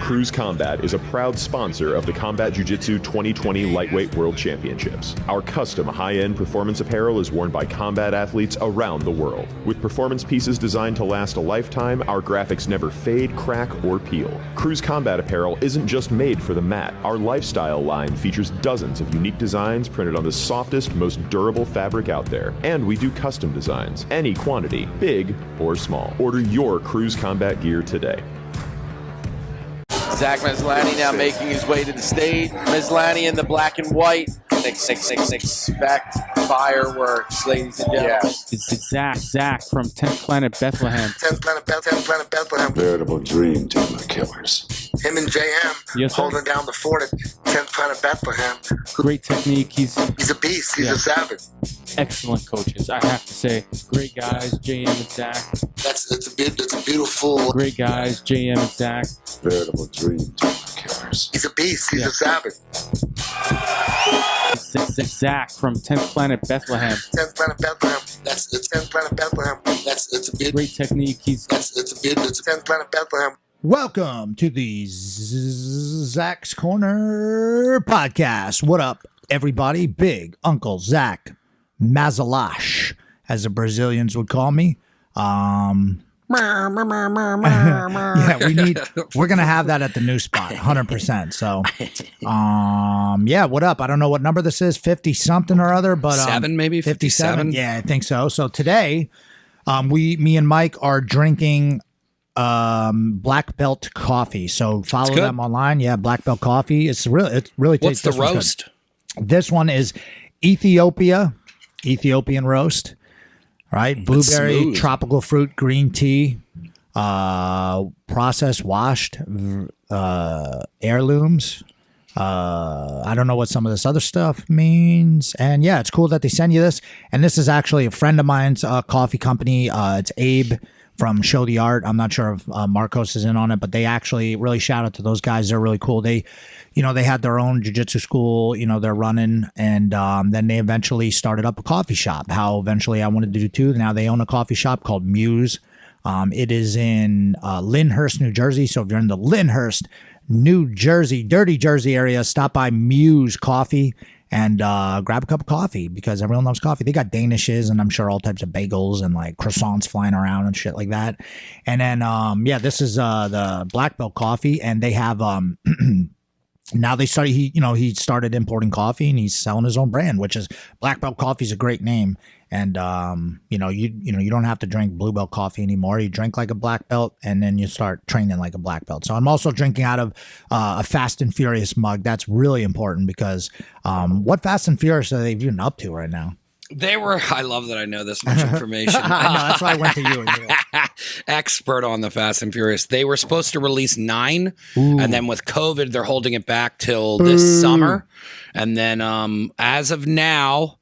Cruz Combat is a proud sponsor of the Combat Jiu-Jitsu 2020 Lightweight World Championships. Our custom high-end performance apparel is worn by combat athletes around the world. With performance pieces designed to last a lifetime, our graphics never fade, crack, or peel. Cruz Combat apparel isn't just made for the mat. Our lifestyle line features dozens of unique designs printed on the softest, most durable fabric out there. And we do custom designs, any quantity, big or small. Order your Cruz Combat gear today. Zach Meslani now making his way to the stage. Meslani in the black and white. 666 expect fireworks, ladies and gentlemen. Yeah. It's Zach from 10th Planet Bethlehem. 10th Planet Bethlehem. Veritable dream team of killers. Him and JM holding down the fort at 10th Planet Bethlehem. Great technique. He's a beast. He's a savage. Excellent coaches, I have to say. Great guys, JM and Zach. It's a beautiful. Great guys, JM and Zach. Veritable dream team of killers. He's a beast. He's a savage. It's Zach from 10th Planet Bethlehem. 10th Planet Bethlehem. It's 10th Planet Bethlehem. It's a great technique. It's 10th Planet Bethlehem. Welcome to the Zach's Corner podcast. What up, everybody? Big Uncle Zach Mazalash, as the Brazilians would call me. Yeah, we're gonna have that at the new spot, 100%. So, yeah, what up? I don't know what number this is, 50 something or other, but 7 maybe 57. Yeah, I think so. So today, me and Mike are drinking Black Belt Coffee. So follow them online. Yeah, Black Belt Coffee. It really tastes. What's the roast? This one is Ethiopia. Ethiopian roast, right? Blueberry, tropical fruit, green tea, processed, washed, heirlooms. I don't know what some of this other stuff means. And yeah, it's cool that they send you this. And this is actually a friend of mine's coffee company. It's Abe from Show the Art. I'm not sure if Marcos is in on it, but they actually really shout out to those guys. They're really cool. They had their own jiu-jitsu school, they're running, and then they eventually started up a coffee shop. How eventually I wanted to do too. Now they own a coffee shop called Muse. It is in Lyndhurst, New Jersey. So if you're in the Lyndhurst, New Jersey, dirty Jersey area, stop by Muse Coffee and grab a cup of coffee, because everyone loves coffee. They got Danishes and I'm sure all types of bagels and like croissants flying around and shit like that. And then, this is the Black Belt Coffee, and they have now they started. He started importing coffee and he's selling his own brand, which is Black Belt Coffee is a great name. And you don't have to drink blue belt coffee anymore. You drink like a black belt, and then you start training like a black belt. So I'm also drinking out of a Fast and Furious mug. That's really important because what Fast and Furious are they even up to right now? I love that I know this much information. I know, that's why I went to you. Expert on the Fast and Furious. They were supposed to release 9, and then with COVID, they're holding it back till this summer. And then as of now,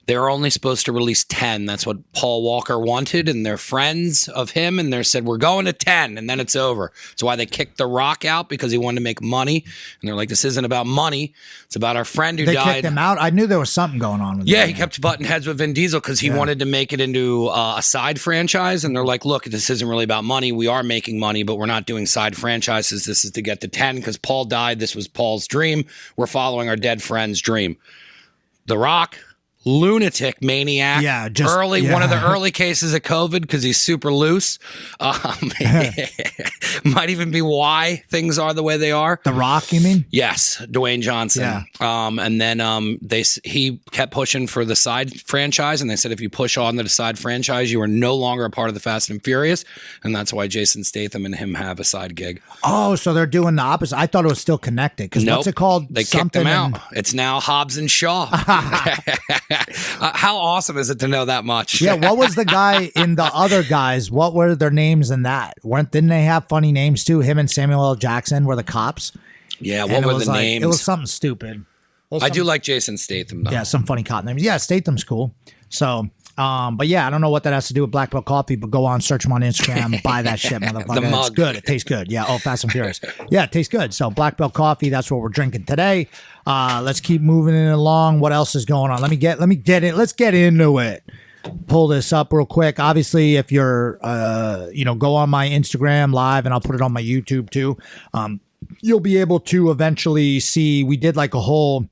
they're only supposed to release 10. That's what Paul Walker wanted, and they're friends of him, and they said, we're going to 10, and then it's over. That's why they kicked The Rock out, because he wanted to make money. And they're like, this isn't about money. It's about our friend who died. They kicked him out? I knew there was something going on with him. Yeah, he kept butting heads with Vin Diesel because he wanted to make it into a side franchise. And they're like, look, this isn't really about money. We are making money, but we're not doing side franchises. This is to get to 10 because Paul died. This was Paul's dream. We're following our dead friend's dream. The Rock, lunatic maniac. Yeah, one of the early cases of COVID because he's super loose. Might even be why things are the way they are. The Rock, you mean? Yes, Dwayne Johnson. Yeah. And then he kept pushing for the side franchise, and they said if you push on to the side franchise, you are no longer a part of the Fast and Furious, and that's why Jason Statham and him have a side gig. Oh, so they're doing the opposite. I thought it was still connected. Because what's it called? They kicked them out. It's now Hobbs and Shaw. How awesome is it to know that much? Yeah, what was the guy in the other guys? What were their names in that? Didn't they have funny names too? Him and Samuel L. Jackson were the cops. Yeah, what were the names? It was something stupid. I do like Jason Statham though. Yeah, some funny cop names. Yeah, Statham's cool. So, but yeah, I don't know what that has to do with Black Belt Coffee, but go on, search them on Instagram, buy that shit, motherfucker. The mug. It's good. It tastes good. Yeah. Oh, Fast and Furious. Yeah, it tastes good. So Black Belt Coffee, that's what we're drinking today. Let's keep moving it along. What else is going on? Let me get it. Let's get into it. Pull this up real quick. Obviously, if you're, go on my Instagram live, and I'll put it on my YouTube too. you'll be able to eventually see. We did a whole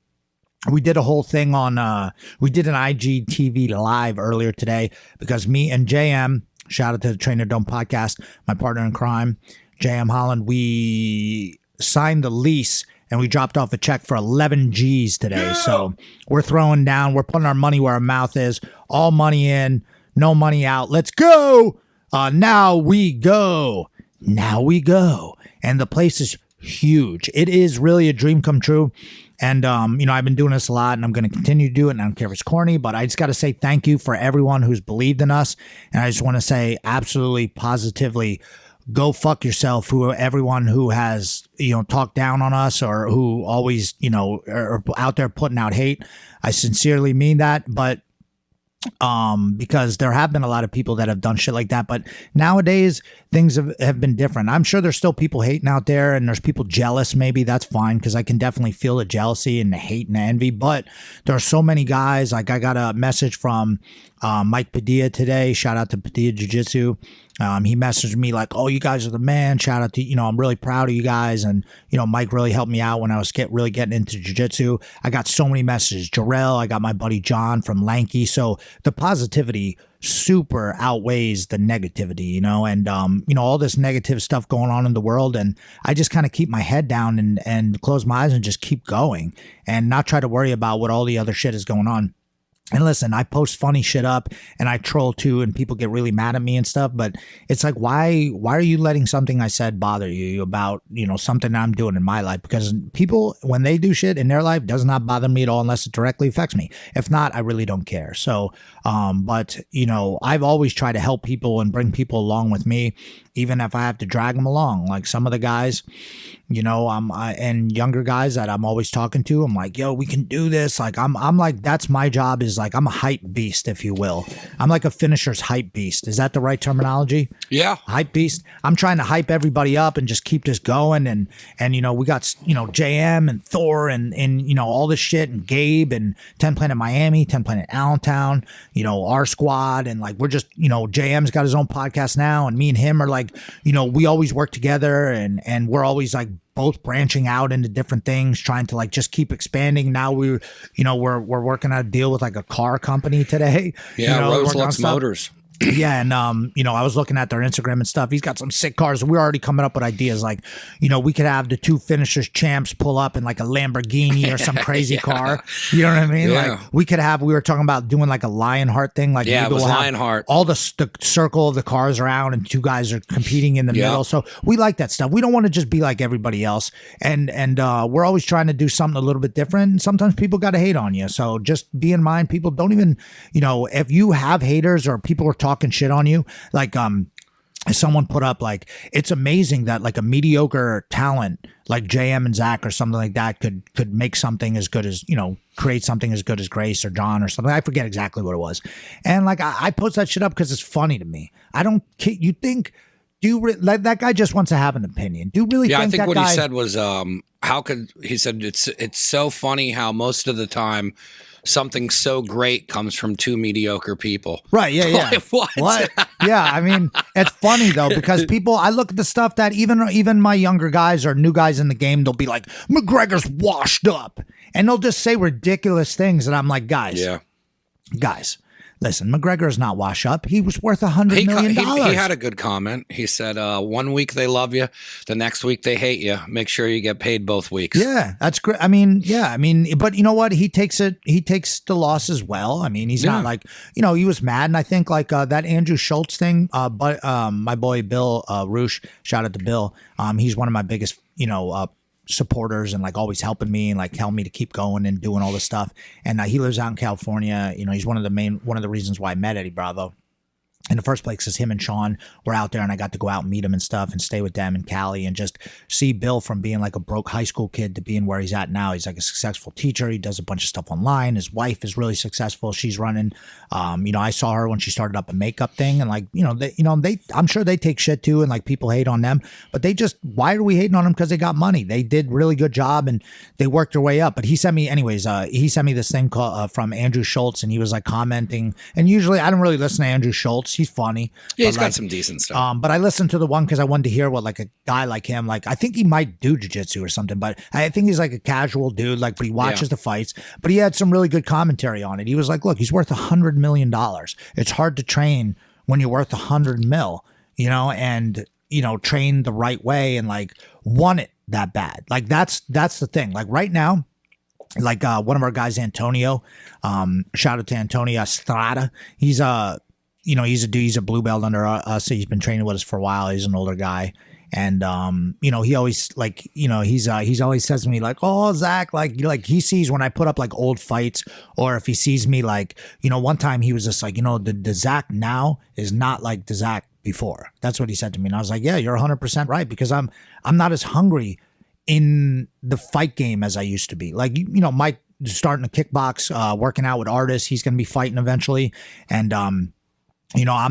thing on, we did an IGTV live earlier today because me and JM, shout out to the Trainer Dome podcast, my partner in crime, JM Holland, we signed the lease and we dropped off a check for 11 G's today. So we're throwing down, we're putting our money where our mouth is, all money in, no money out. Let's go. Now we go. And the place is huge. It is really a dream come true. And, I've been doing this a lot and I'm going to continue to do it. And I don't care if it's corny, but I just got to say thank you for everyone who's believed in us. And I just want to say absolutely positively, go fuck yourself, everyone who has, talked down on us or who always, are out there putting out hate. I sincerely mean that, but because there have been a lot of people that have done shit like that, but nowadays things have been different. I'm sure there's still people hating out there and there's people jealous. Maybe that's fine because I can definitely feel the jealousy and the hate and the envy, but there are so many guys. Like I got a message from Mike Padilla today. Shout out to Padilla Jiu-Jitsu. He messaged me like, oh, you guys are the man. Shout out to, I'm really proud of you guys. And, Mike really helped me out when I was really getting into jiu-jitsu. I got so many messages. Jarrell, I got my buddy John from Lanky. So the positivity super outweighs the negativity, and, all this negative stuff going on in the world. And I just kind of keep my head down and close my eyes and just keep going and not try to worry about what all the other shit is going on. And listen, I post funny shit up and I troll too and people get really mad at me and stuff, but it's like, why are you letting something I said bother you about, something I'm doing in my life? Because people, when they do shit in their life, does not bother me at all unless it directly affects me. If not, I really don't care. So, but I've always tried to help people and bring people along with me, even if I have to drag them along. Like some of the guys, and younger guys that I'm always talking to, I'm like, yo, we can do this. Like, I'm like, that's my job, is like, I'm a hype beast, if you will. I'm like a finisher's hype beast. Is that the right terminology? Yeah. Hype beast. I'm trying to hype everybody up and just keep this going. And we got, JM and Thor and all this shit and Gabe and 10 Planet Miami, 10 Planet Allentown, our squad. And like, we're just, JM's got his own podcast now. And me and him are like, we always work together and we're always like, both branching out into different things, trying to like just keep expanding. Now we're working out a deal with like a car company today. Yeah, Roselux Motors. Yeah, and I was looking at their Instagram and stuff. He's got some sick cars. We're already coming up with ideas like, we could have the two Finishers champs pull up in like a Lamborghini or some crazy car. You know what I mean? Yeah. Like we were talking about doing like a Lionheart thing. Like it was Lionheart. All the circle of the cars around and two guys are competing in the middle. So we like that stuff. We don't want to just be like everybody else. And we're always trying to do something a little bit different. And sometimes people got to hate on you. So just be in mind, people don't even, if you have haters or people are talking shit on you, like someone put up like, it's amazing that like a mediocre talent like JM and Zach or something like that could make something as good as, create something as good as Grace or John or something. I forget exactly what it was. And like I post that shit up because it's funny to me. I don't, you think, like that guy just wants to have an opinion. Do you really think I think that what guy, he said was, he said it's so funny how most of the time something so great comes from two mediocre people. Right, yeah. Like, what? Yeah, I mean, it's funny though, because people, I look at the stuff that even my younger guys or new guys in the game, they'll be like, McGregor's washed up. And they'll just say ridiculous things. And I'm like, guys, listen, McGregor is not washed up. He was worth $100 million. He had a good comment. He said, 1 week they love you, the next week they hate you. Make sure you get paid both weeks. Yeah, that's great. But you know what? He takes the loss as well. I mean, he's not like, he was mad. And I think like that Andrew Schultz thing, but my boy Bill Roosh, shout out to Bill. He's one of my biggest, supporters and like always helping me and like telling me to keep going and doing all this stuff. And he lives out in California. He's one of the reasons why I met Eddie Bravo in the first place, because him and Sean were out there and I got to go out and meet him and stuff and stay with them in Cali and just see Bill from being like a broke high school kid to being where he's at now. He's like a successful teacher. He does a bunch of stuff online. His wife is really successful. She's running, I saw her when she started up a makeup thing and like, I'm sure they take shit too. And like people hate on them, but why are we hating on them? Because they got money. They did really good job and they worked their way up. But he sent me this thing called from Andrew Schultz and he was like commenting. And usually I don't really listen to Andrew Schultz. He's funny. Yeah, he's But, got some decent stuff. But I listened to the one because I wanted to hear what like a guy like him, like I think he might do jiu-jitsu or something, but I think he's like a casual dude, like, but he watches the fights. But he had some really good commentary on it. He was like, look, he's worth $100 million. It's hard to train when you're worth $100 mil, and train the right way and like want it that bad. Like that's the thing. Like right now, like one of our guys, Antonio, shout out to Antonio Estrada. He's he's a dude, he's a blue belt under us. He's been training with us for a while. He's an older guy. And, he always he's always says to me like, oh, Zach, like he sees when I put up like old fights, or if he sees me like, one time he was just like, the Zach now is not like the Zach before. That's what he said to me. And I was like, yeah, you're 100% right. Because I'm not as hungry in the fight game as I used to be. Like, Mike starting to kickbox, working out with artists. He's going to be fighting eventually. And, I'm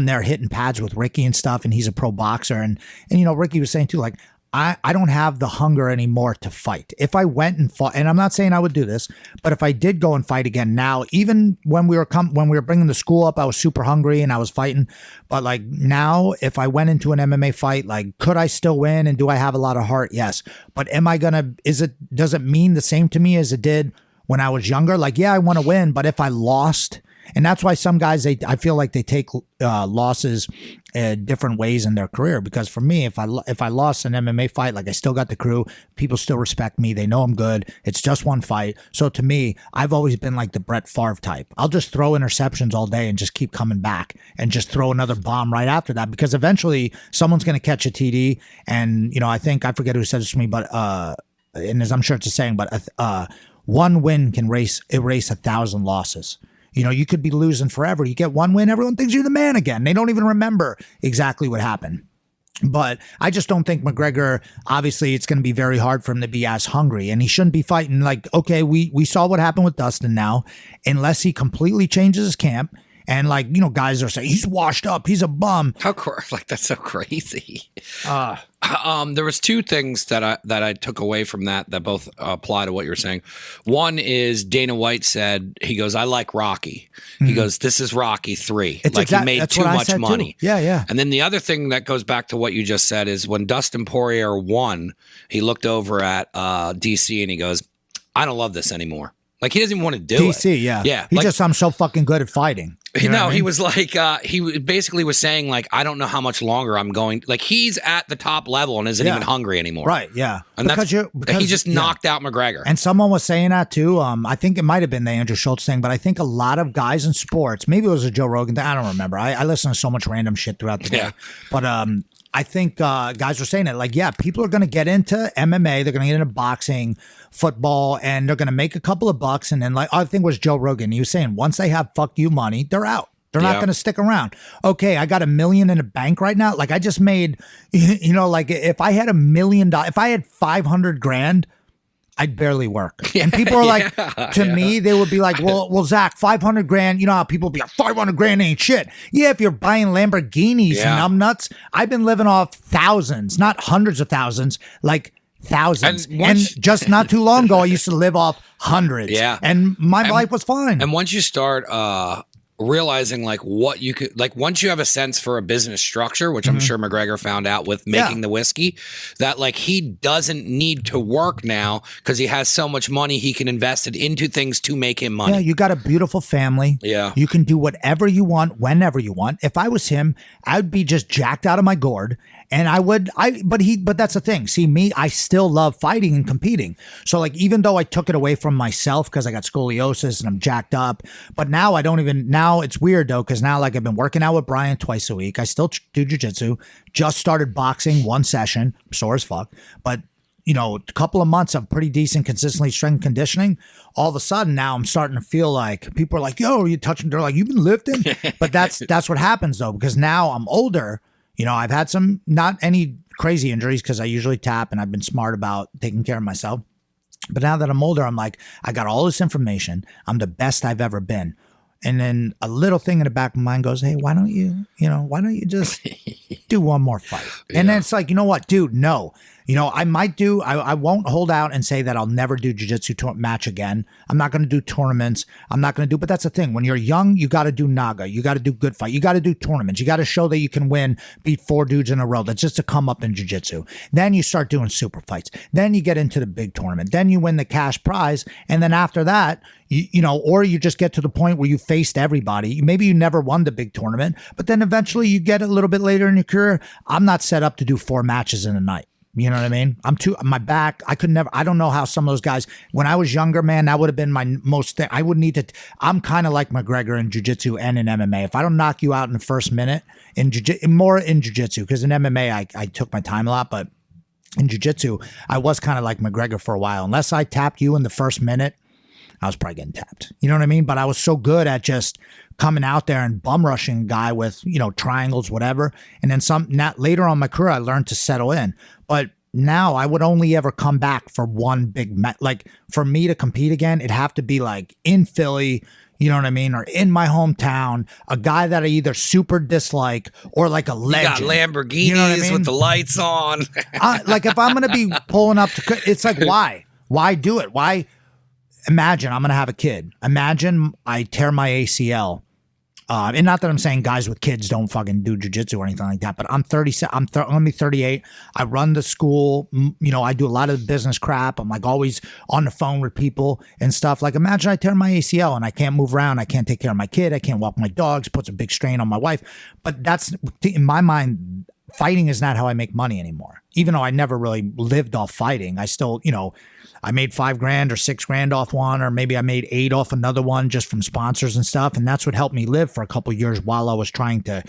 there hitting pads with Ricky and stuff, and he's a pro boxer. And Ricky was saying too, like, I don't have the hunger anymore to fight. If I went and fought, and I'm not saying I would do this, but if I did go and fight again now, even when we were bringing the school up, I was super hungry and I was fighting. But like now, if I went into an MMA fight, like, could I still win? And do I have a lot of heart? Yes. But does it mean the same to me as it did when I was younger? Like, yeah, I want to win, but if I lost. And that's why some guys, I feel like they take losses different ways in their career. Because for me, if I lost an MMA fight, like I still got the crew, people still respect me. They know I'm good. It's just one fight. So to me, I've always been like the Brett Favre type. I'll just throw interceptions all day and just keep coming back and just throw another bomb right after that. Because eventually someone's going to catch a TD. And, I forget who said this to me, but, and as I'm sure it's a saying, but one win can erase 1,000 losses. You could be losing forever. You get one win, everyone thinks you're the man again. They don't even remember exactly what happened. But I just don't think McGregor, obviously it's going to be very hard for him to be as hungry, and he shouldn't be fighting like, okay, we saw what happened with Dustin now, unless he completely changes his camp. And like, guys are saying he's washed up, he's a bum. That's so crazy. There was two things that I took away from that both apply to what you're saying. One is Dana White said, he goes, I like Rocky. He goes, this is Rocky 3. He made too much money. Too. Yeah. And then the other thing that goes back to what you just said is when Dustin Poirier won, he looked over at DC and he goes, I don't love this anymore. Like, he doesn't even want to do it. DC, yeah. Yeah. I'm so fucking good at fighting. He was like, he basically was saying, like, I don't know how much longer I'm going. Like, he's at the top level and isn't even hungry anymore. Right, yeah. And he just knocked out McGregor. And someone was saying that too. I think it might have been the Andrew Schultz thing, but I think a lot of guys in sports, maybe it was a Joe Rogan thing, I don't remember. I listen to so much random shit throughout the day. Yeah. But I think guys were saying it, like, yeah, people are going to get into MMA, they're going to get into boxing, football, and they're going to make a couple of bucks. And then, like, I think it was Joe Rogan. He was saying once they have fuck you money, they're out. They're not going to stick around. Okay, I got $1 million in the bank right now. Like, I just made, like, if I had $1 million, if I had 500 grand, I'd barely work. And people are like, me, they would be like, well, Zach, 500 grand, how people be like, 500 grand ain't shit. Yeah, if you're buying Lamborghinis and numbnuts, I've been living off thousands, not hundreds of thousands, like thousands. And just not too long ago, I used to live off hundreds. Yeah. And my life was fine. And once you start realizing like what you could, like once you have a sense for a business structure, which I'm sure McGregor found out with making the whiskey, that like he doesn't need to work now because he has so much money he can invest it into things to make him money. Yeah, you got a beautiful family. Yeah. You can do whatever you want, whenever you want. If I was him, I'd be just jacked out of my gourd. And but that's the thing. See, me, I still love fighting and competing. So like, even though I took it away from myself because I got scoliosis and I'm jacked up, but now now it's weird though. Cause now like I've been working out with Brian twice a week. I still do jiu-jitsu, just started boxing one session, sore as fuck. But a couple of months of pretty decent, consistently strength conditioning. All of a sudden now I'm starting to feel like people are like, yo, are you touching? They're like, you've been lifting? But that's what happens though, because now I'm older. I've had some, not any crazy injuries because I usually tap and I've been smart about taking care of myself. But now that I'm older, I'm like, I got all this information. I'm the best I've ever been. And then a little thing in the back of my mind goes, hey, why don't you just do one more fight? And then it's like, you know what, dude, no. I might do, I won't hold out and say that I'll never do jiu-jitsu match again. I'm not going to do tournaments. I'm not going to do, but that's the thing. When you're young, you got to do Naga. You got to do good fight. You got to do tournaments. You got to show that you can win, beat 4 dudes in a row. That's just a come up in jiu-jitsu. Then you start doing super fights. Then you get into the big tournament. Then you win the cash prize. And then after that, or you just get to the point where you faced everybody. Maybe you never won the big tournament, but then eventually you get a little bit later in your career. I'm not set up to do 4 matches in a night. You know what I mean? My back, I could never, I don't know how some of those guys, when I was younger, man, that would have been my most, I would need to, I'm kind of like McGregor in jiu-jitsu and in MMA. If I don't knock you out in the first minute, more in jiu-jitsu, because in MMA, I took my time a lot, but in jiu-jitsu, I was kind of like McGregor for a while. Unless I tapped you in the first minute, I was probably getting tapped. You know what I mean? But I was so good at just coming out there and bum rushing a guy with, triangles, whatever. And then later on in my career, I learned to settle in. But now I would only ever come back for one big match. Like for me to compete again, it'd have to be like in Philly, you know what I mean? Or in my hometown, a guy that I either super dislike or like a legend. You got Lamborghinis you know what I mean? with the lights on. Like if I'm going to be pulling up to, it's like, why? Why do it? Why? Imagine I'm going to have a kid. Imagine I tear my ACL. And not that I'm saying guys with kids don't fucking do jiu-jitsu or anything like that, but I'm 37. I'm going to be 38. I run the school. I do a lot of business crap. I'm like always on the phone with people and stuff. Like imagine I tear my ACL and I can't move around. I can't take care of my kid. I can't walk my dogs. Puts a big strain on my wife. But that's, in my mind, fighting is not how I make money anymore. Even though I never really lived off fighting, I still, I made $5,000 or $6,000 off one, or maybe I made 8 off another one just from sponsors and stuff. And that's what helped me live for a couple of years while I was trying to,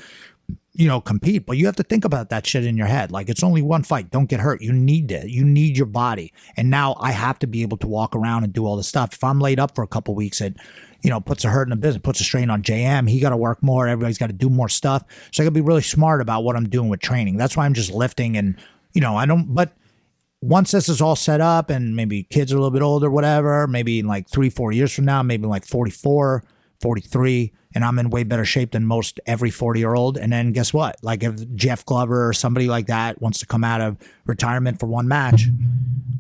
compete. But you have to think about that shit in your head. Like it's only one fight. Don't get hurt. You need your body. And now I have to be able to walk around and do all this stuff. If I'm laid up for a couple of weeks, it, puts a hurt in the business, puts a strain on JM. He got to work more. Everybody's got to do more stuff. So I got to be really smart about what I'm doing with training. That's why I'm just lifting and, but once this is all set up and maybe kids are a little bit older, whatever, maybe in like 3-4 years from now, maybe like 44, 43, and I'm in way better shape than most every 40-year-old. And then guess what? Like if Jeff Glover or somebody like that wants to come out of retirement for one match,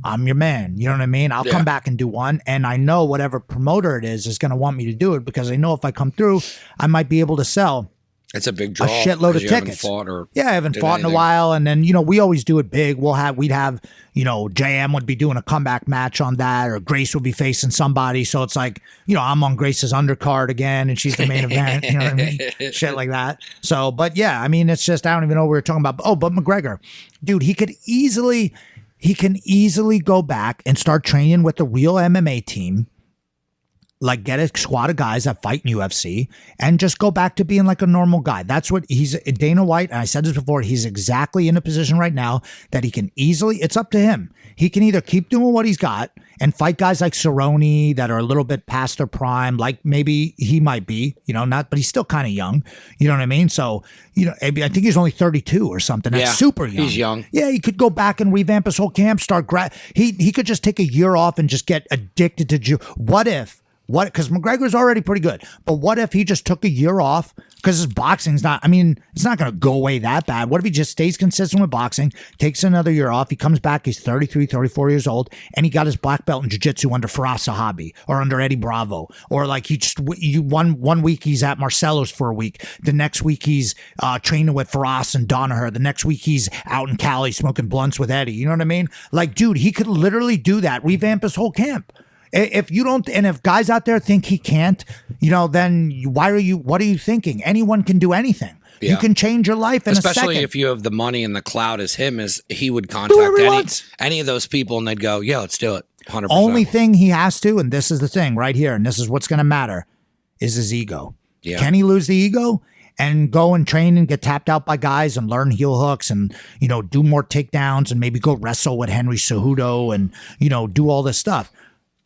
I'm your man. You know what I mean? I'll come back and do one. And I know whatever promoter it is going to want me to do it because I know if I come through, I might be able to sell it's a big draw. A shitload of tickets. I haven't fought in a while. And then, we always do it big. We'd have, JM would be doing a comeback match on that, or Grace would be facing somebody. So it's like, I'm on Grace's undercard again and she's the main event. You know what I mean? Shit like that. So, but yeah, I mean, it's just, I don't even know what we were talking about. Oh, but McGregor, dude, he can easily go back and start training with the real MMA team. Like get a squad of guys that fight in UFC and just go back to being like a normal guy. That's what Dana White, and I said this before, he's exactly in a position right now that he can easily, it's up to him. He can either keep doing what he's got and fight guys like Cerrone that are a little bit past their prime, like maybe he might be, but he's still kind of young. You know what I mean? So, I think he's only 32 or something. That's super young. He's young. Yeah, he could go back and revamp his whole camp, he could just take a year off and just get addicted to because McGregor's already pretty good. But what if he just took a year off? Because his boxing's not, it's not going to go away that bad. What if he just stays consistent with boxing, takes another year off, he comes back, he's 33, 34 years old, and he got his black belt in jiu-jitsu under Faraz Sahabi or under Eddie Bravo. Or like one week he's at Marcelo's for a week. The next week he's training with Faraz and Danaher. The next week he's out in Cali smoking blunts with Eddie. You know what I mean? Like, dude, he could literally do that, revamp his whole camp. If you don't, and if guys out there think he can't, then what are you thinking? Anyone can do anything. Yeah. You can change your life in a second. Especially if you have the money and the clout as him, as he would contact any of those people and they'd go, yeah, let's do it. 100%. Only thing he has to, and this is the thing right here, and this is what's going to matter, is his ego. Yeah. Can he lose the ego and go and train and get tapped out by guys and learn heel hooks and, do more takedowns and maybe go wrestle with Henry Cejudo and, do all this stuff?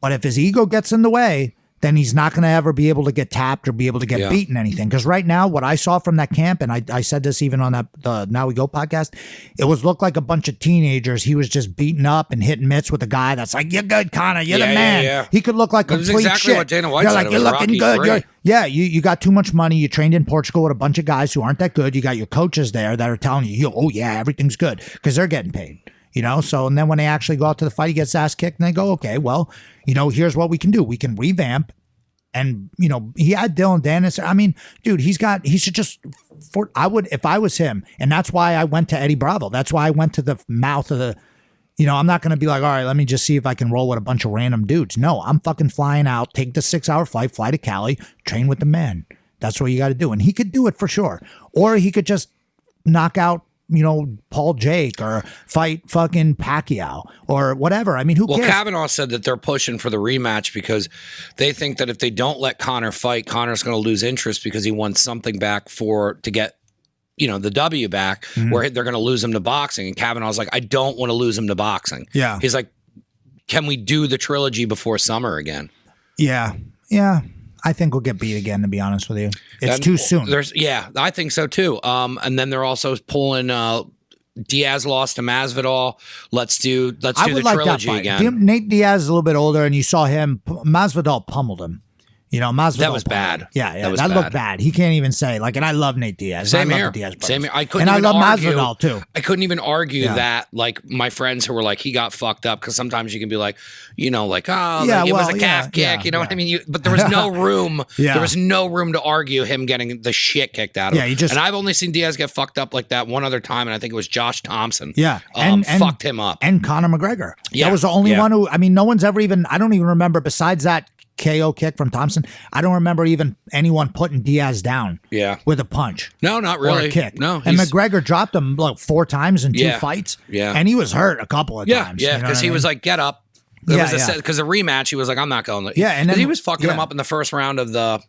But if his ego gets in the way, then he's not going to ever be able to get tapped or be able to get beaten anything. Because right now, what I saw from that camp, and I said this even on the Now We Go podcast, it looked like a bunch of teenagers. He was just beating up and hitting mitts with a guy that's like, you're good, Connor, you're the man. Yeah. He could look like complete exactly shit. What Dana White said. Like, you're looking good. You got too much money. You trained in Portugal with a bunch of guys who aren't that good. You got your coaches there that are telling you, oh yeah, everything's good because they're getting paid. So, and then when they actually go out to the fight, he gets ass kicked and they go, okay, well, here's what we can do. We can revamp. And, he had Dylan Dennis. I mean, dude, he should just, if I was him, and that's why I went to Eddie Bravo. That's why I went to the mouth of the, I'm not going to be like, all right, let me just see if I can roll with a bunch of random dudes. No, I'm fucking flying out, take the 6-hour flight, fly to Cali, train with the men. That's what you got to do. And he could do it for sure. Or he could just knock out, Paul Jake or fight fucking Pacquiao or whatever. I mean, who cares? Well, Kavanaugh said that they're pushing for the rematch because they think that if they don't let Conor fight, Conor's going to lose interest because he wants something back to get, the W back, where they're going to lose him to boxing. And Kavanaugh's like, I don't want to lose him to boxing. Yeah. He's like, can we do the trilogy before summer again? Yeah. Yeah. I think we'll get beat again, to be honest with you. It's too soon. I think so too. And then they're also pulling Diaz lost to Masvidal. Let's do the trilogy again. Nate Diaz is a little bit older, and you saw him. Masvidal pummeled him. Masvidal. That was bad. Yeah, that looked bad. He can't even say and I love Nate Diaz. Same I here. love the Diaz brothers. Same here. I love Masvidal too. I couldn't even argue that. Like my friends who were like, he got fucked up, because sometimes you can be like, it was a calf kick. You know what I mean? But there was no room. There was no room to argue him getting the shit kicked out of him. And I've only seen Diaz get fucked up like that one other time, and I think it was Josh Thompson. Yeah, and fucked him up. And Conor McGregor. Yeah, that was the only one who. I mean, no one's ever even. I don't even remember besides that KO kick from Thompson. I don't remember even anyone putting Diaz down with a punch. No, not really. Or a kick. No. And McGregor dropped him like 4 times in 2 fights. Yeah. And he was hurt a couple of times. Yeah, because he was like, get up. Because the rematch, he was like, I'm not going. And then he was fucking him up in the first round of the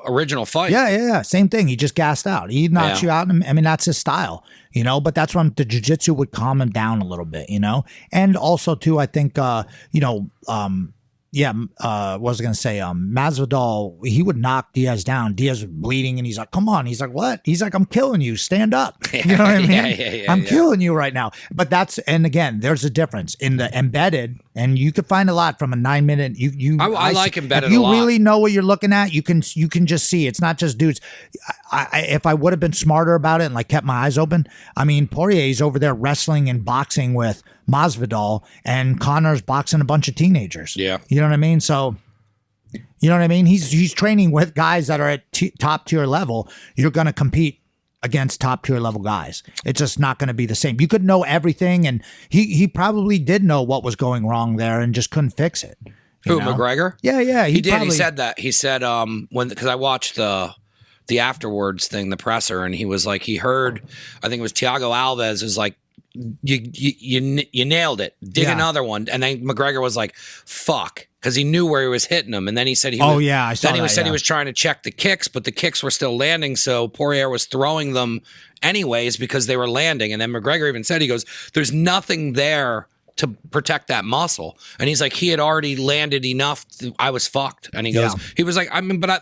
original fight. Yeah. Same thing. He just gassed out. He knocks you out. I mean, that's his style, but that's when the jiu-jitsu would calm him down a little bit, And also, too, I think, what was I going to say? Masvidal, he would knock Diaz down. Diaz was bleeding, and he's like, come on. He's like, what? He's like, I'm killing you. Stand up. You know what I mean? I'm killing you right now. But and again, there's a difference in the embedded, and you could find a lot from a 9-minute. I like embedded a lot. If you really know what you're looking at, you can just see. It's not just dudes. If I would have been smarter about it and kept my eyes open, I mean, Poirier's over there wrestling and boxing with Masvidal, and Conor's boxing a bunch of teenagers. Yeah. You know what I mean? So, you know what I mean? He's training with guys that are at top tier level. You're going to compete against top tier level guys. It's just not going to be the same. You could know everything, and he probably did know what was going wrong there and just couldn't fix it. Who, McGregor? Yeah. He did. He said that. He said because I watched the afterwards thing, the presser, and he was like, he heard, I think it was Thiago Alves is like, you nailed it. Dig another one. And then McGregor was like, fuck, because he knew where he was hitting him. And then he said he was trying to check the kicks, but the kicks were still landing. So Poirier was throwing them anyways because they were landing. And then McGregor even said, he goes, there's nothing there to protect that muscle. And he's like, he had already landed enough. I was fucked. And he goes, he was like,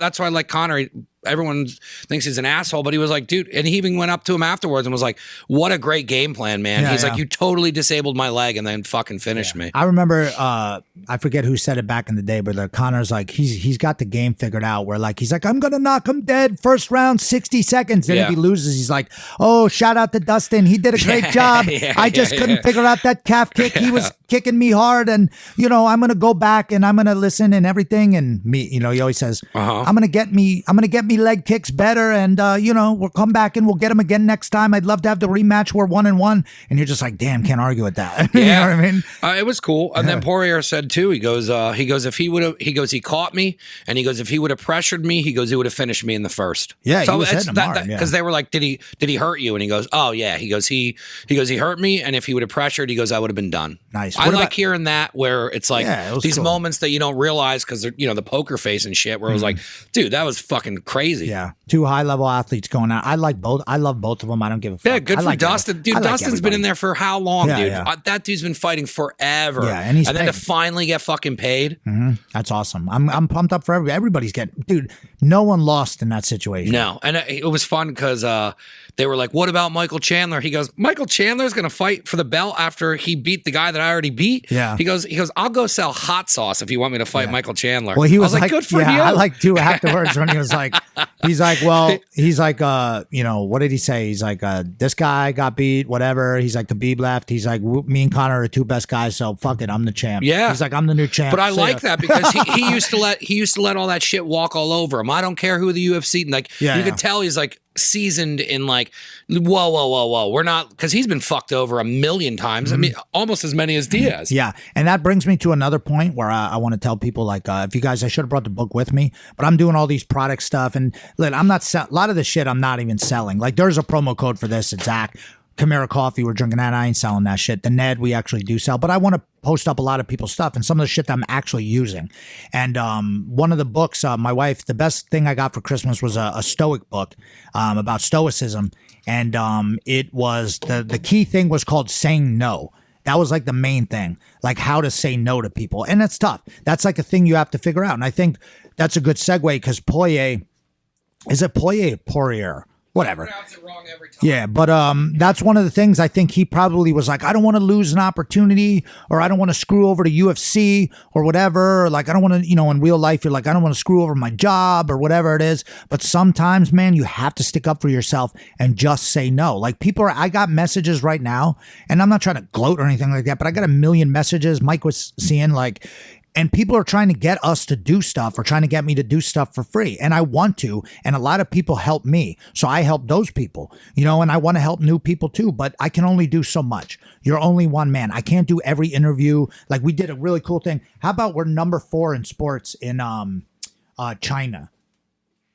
that's why I like Conor. Everyone thinks he's an asshole, but he was like, dude, and he even went up to him afterwards and was like, what a great game plan, man. He's like, you totally disabled my leg and then fucking finished me. I remember, I forget who said it back in the day, but Conor's like, he's got the game figured out where he's like, I'm going to knock him dead first round, 60 seconds. Then if he loses, he's like, oh, shout out to Dustin. He did a great job. I just couldn't figure out that calf kick. He was kicking me hard, and, I'm going to go back and I'm going to listen and everything. And me, he always says, I'm going to get me leg kicks better, and we'll come back and we'll get him again next time. I'd love to have the rematch. We're 1-1, and you're just like, damn, can't argue with that. You know what I mean? It was cool. And then Poirier said too, he goes, if he would have, he caught me, and he goes, if he would have pressured me, he goes, he would have finished me in the first. Yeah, so he was hitting him hard, because they were like, did he hurt you? And he goes, oh yeah. He goes, he hurt me, and if he would have pressured, he goes, I would have been done. Nice. I like hearing that, where it's like these moments that you don't realize because they're the poker face and shit, where it was like, dude, that was fucking crazy. Yeah. 2 high-level athletes going out. I like both. I love both of them. I don't give a fuck. Yeah, good for Dustin. Dude, Dustin's been in there for how long, dude? Yeah. That dude's been fighting forever. Yeah, and then to finally get fucking paid. That's awesome. I'm pumped up for everybody. Everybody's getting, dude, No one lost in that situation. No, and it was fun because they were like, "What about Michael Chandler?" He goes, "Michael Chandler's going to fight for the belt after he beat the guy that I already beat." Yeah. He goes, "I'll go sell hot sauce if you want me to fight Michael Chandler." Well, he was I like, "Good for you." I like too afterwards when he was like, he's like, you know, what did he say? He's like, this guy got beat, whatever. He's like, Khabib left. He's like, me and Connor are the two best guys, so fuck it, I'm the champ. Yeah. He's like, I'm the new champ. But I like that because he used to let all that shit walk all over him. I don't care who the UFC, like you could tell he's like seasoned in like, whoa. We're not, because he's been fucked over a million times. I mean, almost as many as Diaz. Yeah. And that brings me to another point where I want to tell people, like, if you guys, I should have brought the book with me, but I'm doing all these product stuff. And look, I'm not, a lot of the shit I'm not even selling. Like, there's a promo code for this. It's Zach. Kimera Koffee, we're drinking that. I ain't selling that shit. The Ned, we actually do sell, but I want to post up a lot of people's stuff and some of the shit that I'm actually using. And one of the books, my wife, the best thing I got for Christmas was a Stoic book about Stoicism. And it was, the key thing was called saying no. That was like the main thing, like how to say no to people. And it's tough. That's like a thing you have to figure out. And I think that's a good segue because Poirier, is it Poirier or Poirier? Whatever. Pronounce it wrong every time. Yeah, but that's one of the things I think he probably was like, I don't want to lose an opportunity, or I don't want to screw over to UFC or whatever. Or like, I don't want to, you know, in real life, you're like, I don't want to screw over my job or whatever it is. But sometimes, man, you have to stick up for yourself and just say no. Like I got messages right now, and I'm not trying to gloat or anything like that, but I got a million messages Mike was seeing, like, and people are trying to get us to do stuff or trying to get me to do stuff for free. And I want to. And a lot of people help me. So I help those people, you know, and I want to help new people too. But I can only do so much. You're only one man. I can't do every interview. Like we did a really cool thing. How about we're number 4 in sports in China?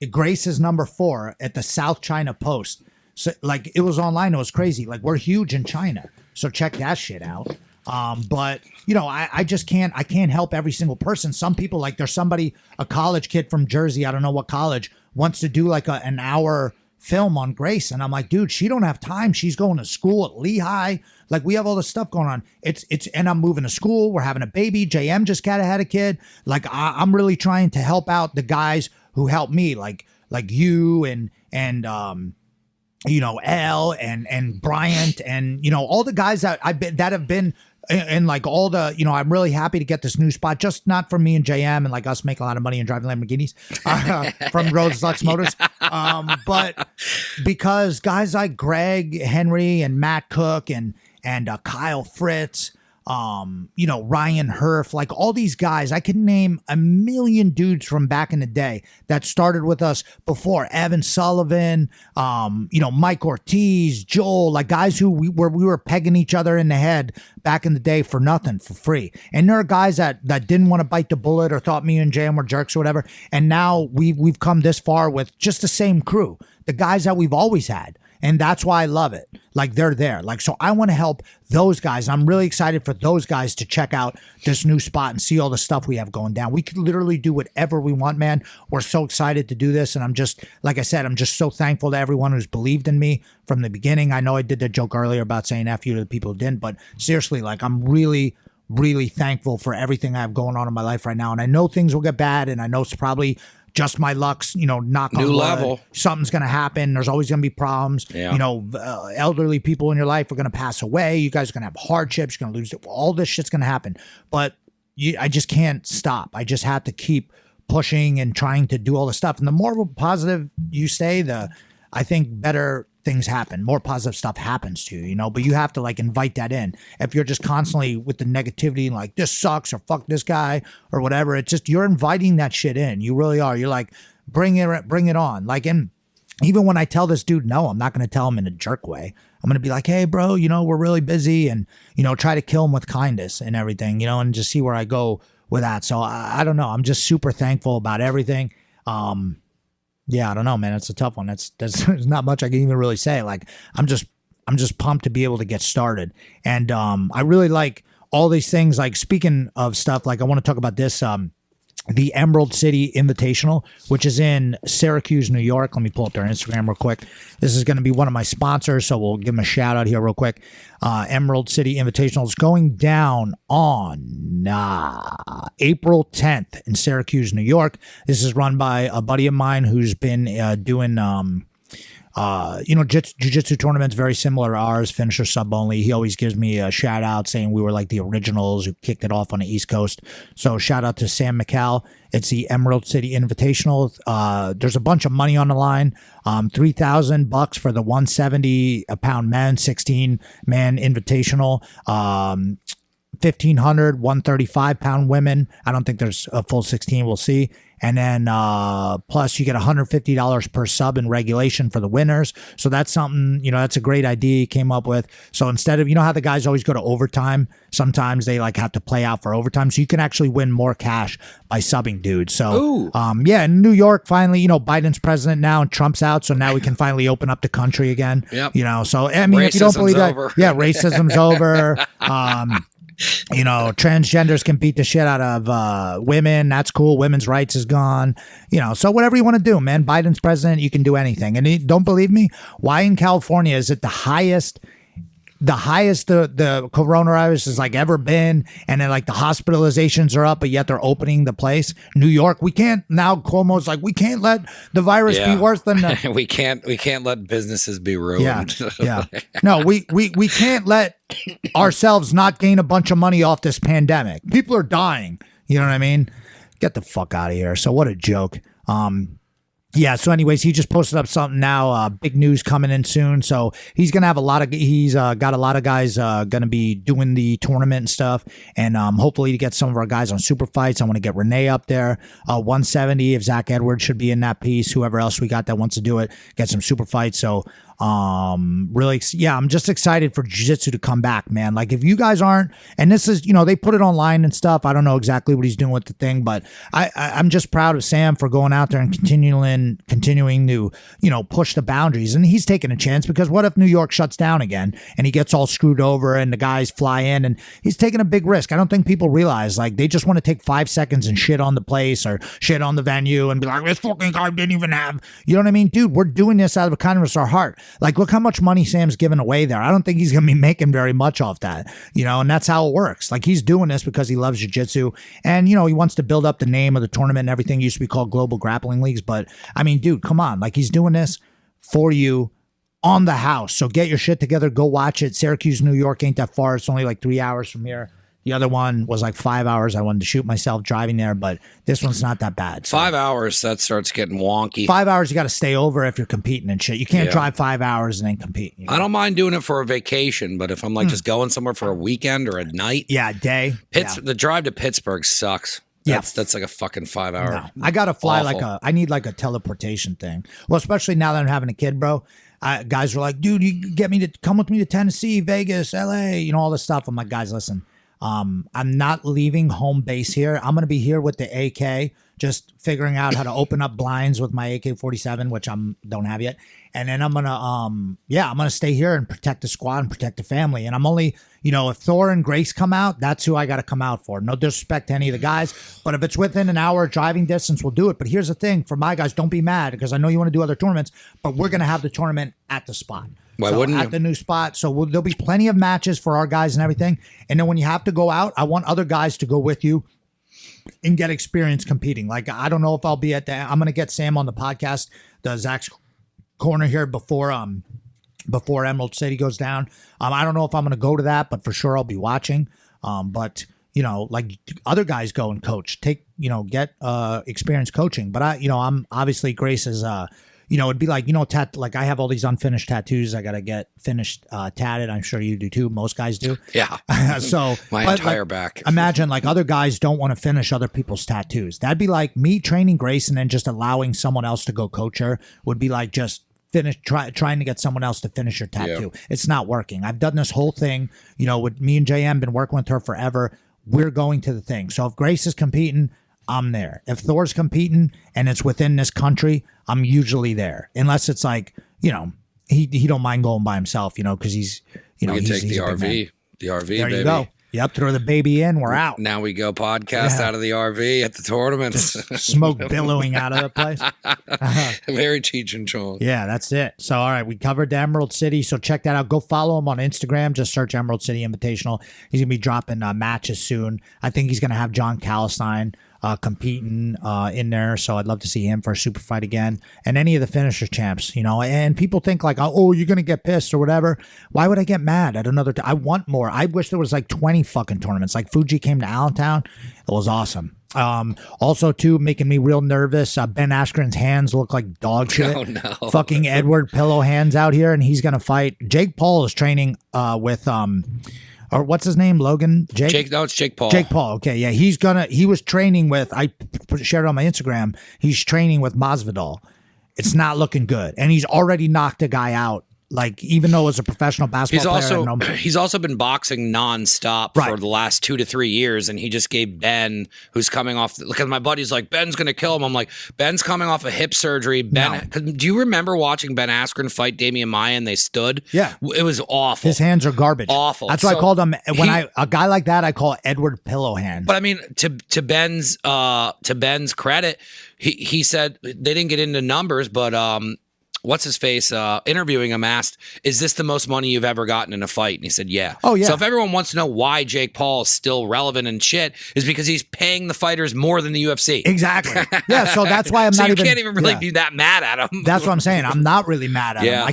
Grace is number 4 at the South China Post. So like it was online. It was crazy. Like we're huge in China. So check that shit out. But you know, I just can't help every single person. Some people, like there's somebody, a college kid from Jersey, I don't know what college, wants to do like an hour film on Grace. And I'm like, dude, she don't have time. She's going to school at Lehigh. Like we have all this stuff going on. And I'm moving to school. We're having a baby. JM just had a kid. Like I'm really trying to help out the guys who help me, like you and you know, Elle and Bryant and, you know, all the guys that have been and like all the, you know, I'm really happy to get this new spot, just not for me and JM and like us making a lot of money and driving Lamborghinis from Rhodes Lux Motors. But because guys like Greg Henry and Matt Cook and Kyle Fritz, you know, Ryan Herf, like all these guys, I could name a million dudes from back in the day that started with us before. Evan Sullivan, you know, Mike Ortiz, Joel, like guys who we were pegging each other in the head back in the day for nothing, for free. And there are guys that didn't want to bite the bullet or thought me and Jam were jerks or whatever. And now we've come this far with just the same crew, the guys that we've always had. And that's why I love it. Like they're there. Like, so I want to help those guys. I'm really excited for those guys to check out this new spot and see all the stuff we have going down. We could literally do whatever we want, man. We're so excited to do this. And I'm just, like I said, I'm just so thankful to everyone who's believed in me from the beginning. I know I did that joke earlier about saying F you to the people who didn't, but seriously, like I'm really, really thankful for everything I have going on in my life right now. And I know things will get bad, and I know it's probably just my luck's, you know, knock on wood. Level. Something's going to happen. There's always going to be problems. Yeah. You know, elderly people in your life are going to pass away. You guys are going to have hardships. You're going to lose it. All this shit's going to happen. But I just can't stop. I just have to keep pushing and trying to do all the stuff. And the more positive you stay, I think better things happen. More positive stuff happens to you, you know, but you have to like invite that in. If you're just constantly with the negativity and like this sucks or fuck this guy or whatever, it's just, you're inviting that shit in. You really are. You're like, bring it on. Like, and even when I tell this dude, no, I'm not going to tell him in a jerk way. I'm going to be like, hey bro, you know, we're really busy, and, you know, try to kill him with kindness and everything, you know, and just see where I go with that. So I don't know. I'm just super thankful about everything. Yeah, I don't know, man. It's a tough one. There's not much I can even really say. Like, I'm just pumped to be able to get started. And I really like all these things. Like, speaking of stuff, like I want to talk about this. the Emerald City Invitational, which is in Syracuse, New York. Let me pull up their Instagram real quick. This is going to be one of my sponsors, so we'll give them a shout out here real quick. Emerald City Invitational is going down on April 10th in Syracuse, New York. This is run by a buddy of mine who's been doing jiu-jitsu tournaments very similar to ours, finisher sub only. He always gives me a shout out saying we were like the originals who kicked it off on the East Coast. So shout out to Sam McCall. It's the Emerald City Invitational. There's a bunch of money on the line. $3,000 for the 170 pound men, 16 man invitational. 1,500 135 pound women. I don't think there's a full 16. We'll see. And then plus you get $150 per sub in regulation for the winners. So that's something, that's a great idea he came up with. So instead of, how the guys always go to overtime, sometimes they like have to play out for overtime. So you can actually win more cash by subbing dudes. So in New York, finally, Biden's president now and Trump's out. So now we can finally open up the country again. Yep. So I mean, if you don't believe that, racism's over. Transgenders can beat the shit out of women. That's cool. Women's rights is gone. So whatever you want to do, man. Biden's president, you can do anything. And don't believe me? Why in California is it the highest the coronavirus has like ever been, and then like the hospitalizations are up, but yet they're opening the place. New York, we can't now. Cuomo's like, we can't let the virus be worse than the we can't let businesses be ruined. Yeah. No, we can't let ourselves not gain a bunch of money off this pandemic. People are dying. You know what I mean? Get the fuck out of here. So what a joke. Yeah. So, anyways, he just posted up something now. Big news coming in soon. So he's gonna have he's got a lot of guys gonna be doing the tournament and stuff, and hopefully to get some of our guys on super fights. I want to get Renee up there. 170 if Zach Edwards should be in that piece. Whoever else we got that wants to do it, get some super fights. So really, I'm just excited for jiu-jitsu to come back, man. Like if you guys aren't, and this is, they put it online and stuff. I don't know exactly what he's doing with the thing, but I'm just proud of Sam for going out there and continuing to, push the boundaries. And he's taking a chance, because what if New York shuts down again and he gets all screwed over and the guys fly in, and he's taking a big risk. I don't think people realize, like, they just want to take 5 seconds and shit on the place or shit on the venue and be like, this fucking guy didn't even have, you know what I mean? Dude, we're doing this out of the kindness of our heart. Like, look how much money Sam's giving away there. I don't think he's going to be making very much off that, and that's how it works. Like, he's doing this because he loves jiu-jitsu, and, he wants to build up the name of the tournament and everything. It used to be called Global Grappling Leagues, but I mean, dude, come on. Like, he's doing this for you on the house. So get your shit together. Go watch it. Syracuse, New York ain't that far. It's only like 3 hours from here. The other one was like 5 hours. I wanted to shoot myself driving there, but this one's not that bad. So 5 hours, that starts getting wonky. 5 hours, you got to stay over if you're competing and shit. You can't drive 5 hours and then compete. I don't mind doing it for a vacation, but if I'm like just going somewhere for a weekend or a night. Yeah, a day. The drive to Pittsburgh sucks. That's like a fucking 5 hour. No, I got to fly I need like a teleportation thing. Well, especially now that I'm having a kid, bro. Guys were like, dude, you get me to come with me to Tennessee, Vegas, LA, all this stuff. I'm like, guys, listen. I'm not leaving home base here. I'm going to be here with the AK, just figuring out how to open up blinds with my AK-47, which don't have yet. And then I'm going to, I'm going to stay here and protect the squad and protect the family. And I'm only, if Thor and Grace come out, that's who I got to come out for. No disrespect to any of the guys, but if it's within an hour driving distance, we'll do it. But here's the thing for my guys, don't be mad, because I know you want to do other tournaments, but we're going to have the tournament at the spot. Why wouldn't you? At the new spot. So there'll be plenty of matches for our guys and everything. And then when you have to go out, I want other guys to go with you and get experience competing. Like, I don't know if I'll be I'm going to get Sam on the podcast, the Zach's Corner here before Emerald City goes down. I don't know if I'm going to go to that, but for sure I'll be watching. But like other guys go and coach, get experience coaching. But I'm obviously Grace's, it'd be like, like I have all these unfinished tattoos. I got to get finished, tatted. I'm sure you do too. Most guys do. Yeah. So my entire back. Imagine like other guys don't want to finish other people's tattoos. That'd be like me training Grace and then just allowing someone else to go coach her. Would be like just trying to get someone else to finish your tattoo. Yeah. It's not working. I've done this whole thing, with me and JM, been working with her forever. We're going to the thing. So if Grace is competing, I'm there. If Thor's competing and it's within this country, I'm usually there. Unless it's like, he don't mind going by himself, because he's, we can take the RV. The RV, there baby. You go. Yep, throw the baby in, we're out. Now we go podcast out of the RV at the tournaments. Smoke billowing out of the place. Very Cheech and Chong. Yeah, that's it. So, all right, we covered the Emerald City. So check that out. Go follow him on Instagram. Just search Emerald City Invitational. He's going to be dropping matches soon. I think he's going to have John Calistine competing in there. So I'd love to see him for a super fight again. And any of the finisher champs, you know. And people think like, oh, you're going to get pissed or whatever. Why would I get mad at another? I want more. I wish there was like 20 fucking tournaments. Like Fuji came to Allentown. It was awesome. Also, too, making me real nervous. Ben Askren's hands look like dog shit. Oh, no. Fucking Edward Pillow hands out here, and he's going to fight. Jake Paul is training with or what's his name? Logan? No, it's Jake Paul. Jake Paul. Okay, yeah. He was training with, I shared it on my Instagram. He's training with Masvidal. It's not looking good. And he's already knocked a guy out. Like, even though as a professional basketball player. He's also been boxing nonstop for the last 2 to 3 years. And he just gave Ben, who's coming off, look at my buddy's like, Ben's going to kill him. I'm like, Ben's coming off a hip surgery. Do you remember watching Ben Askren fight Damian Maia and they stood? Yeah. It was awful. His hands are garbage. Awful. That's why I called him, a guy like that, I call Edward Pillow hand. But I mean, to Ben's credit, he said they didn't get into numbers, but what's his face interviewing him asked, is this the most money you've ever gotten in a fight? And he said, yeah. Oh, yeah. So if everyone wants to know why Jake Paul is still relevant and shit, is because he's paying the fighters more than the UFC. Exactly. Yeah, so that's why I'm so not you even. can't even really be that mad at him. That's what I'm saying. I'm not really mad at him. I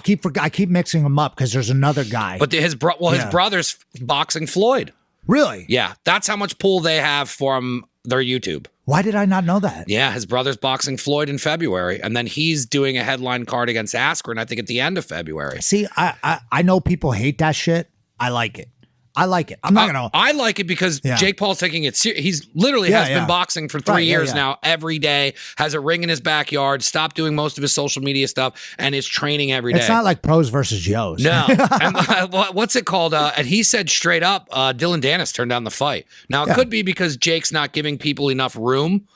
keep mixing him up because there's another guy. But his brother's boxing Floyd. Really? Yeah, that's how much pull they have from their YouTube. Why did I not know that? Yeah, his brother's boxing Floyd in February, and then he's doing a headline card against Askren, I think, at the end of February. See, I know people hate that shit. I like it. I'm not gonna. I like it because Jake Paul's taking it serious. He's literally has been boxing for 3 years now, every day, has a ring in his backyard, stopped doing most of his social media stuff, and is training every day. It's not like pros versus Joes. No. And, what's it called? And he said straight up, Dylan Dennis turned down the fight. Now, it could be because Jake's not giving people enough room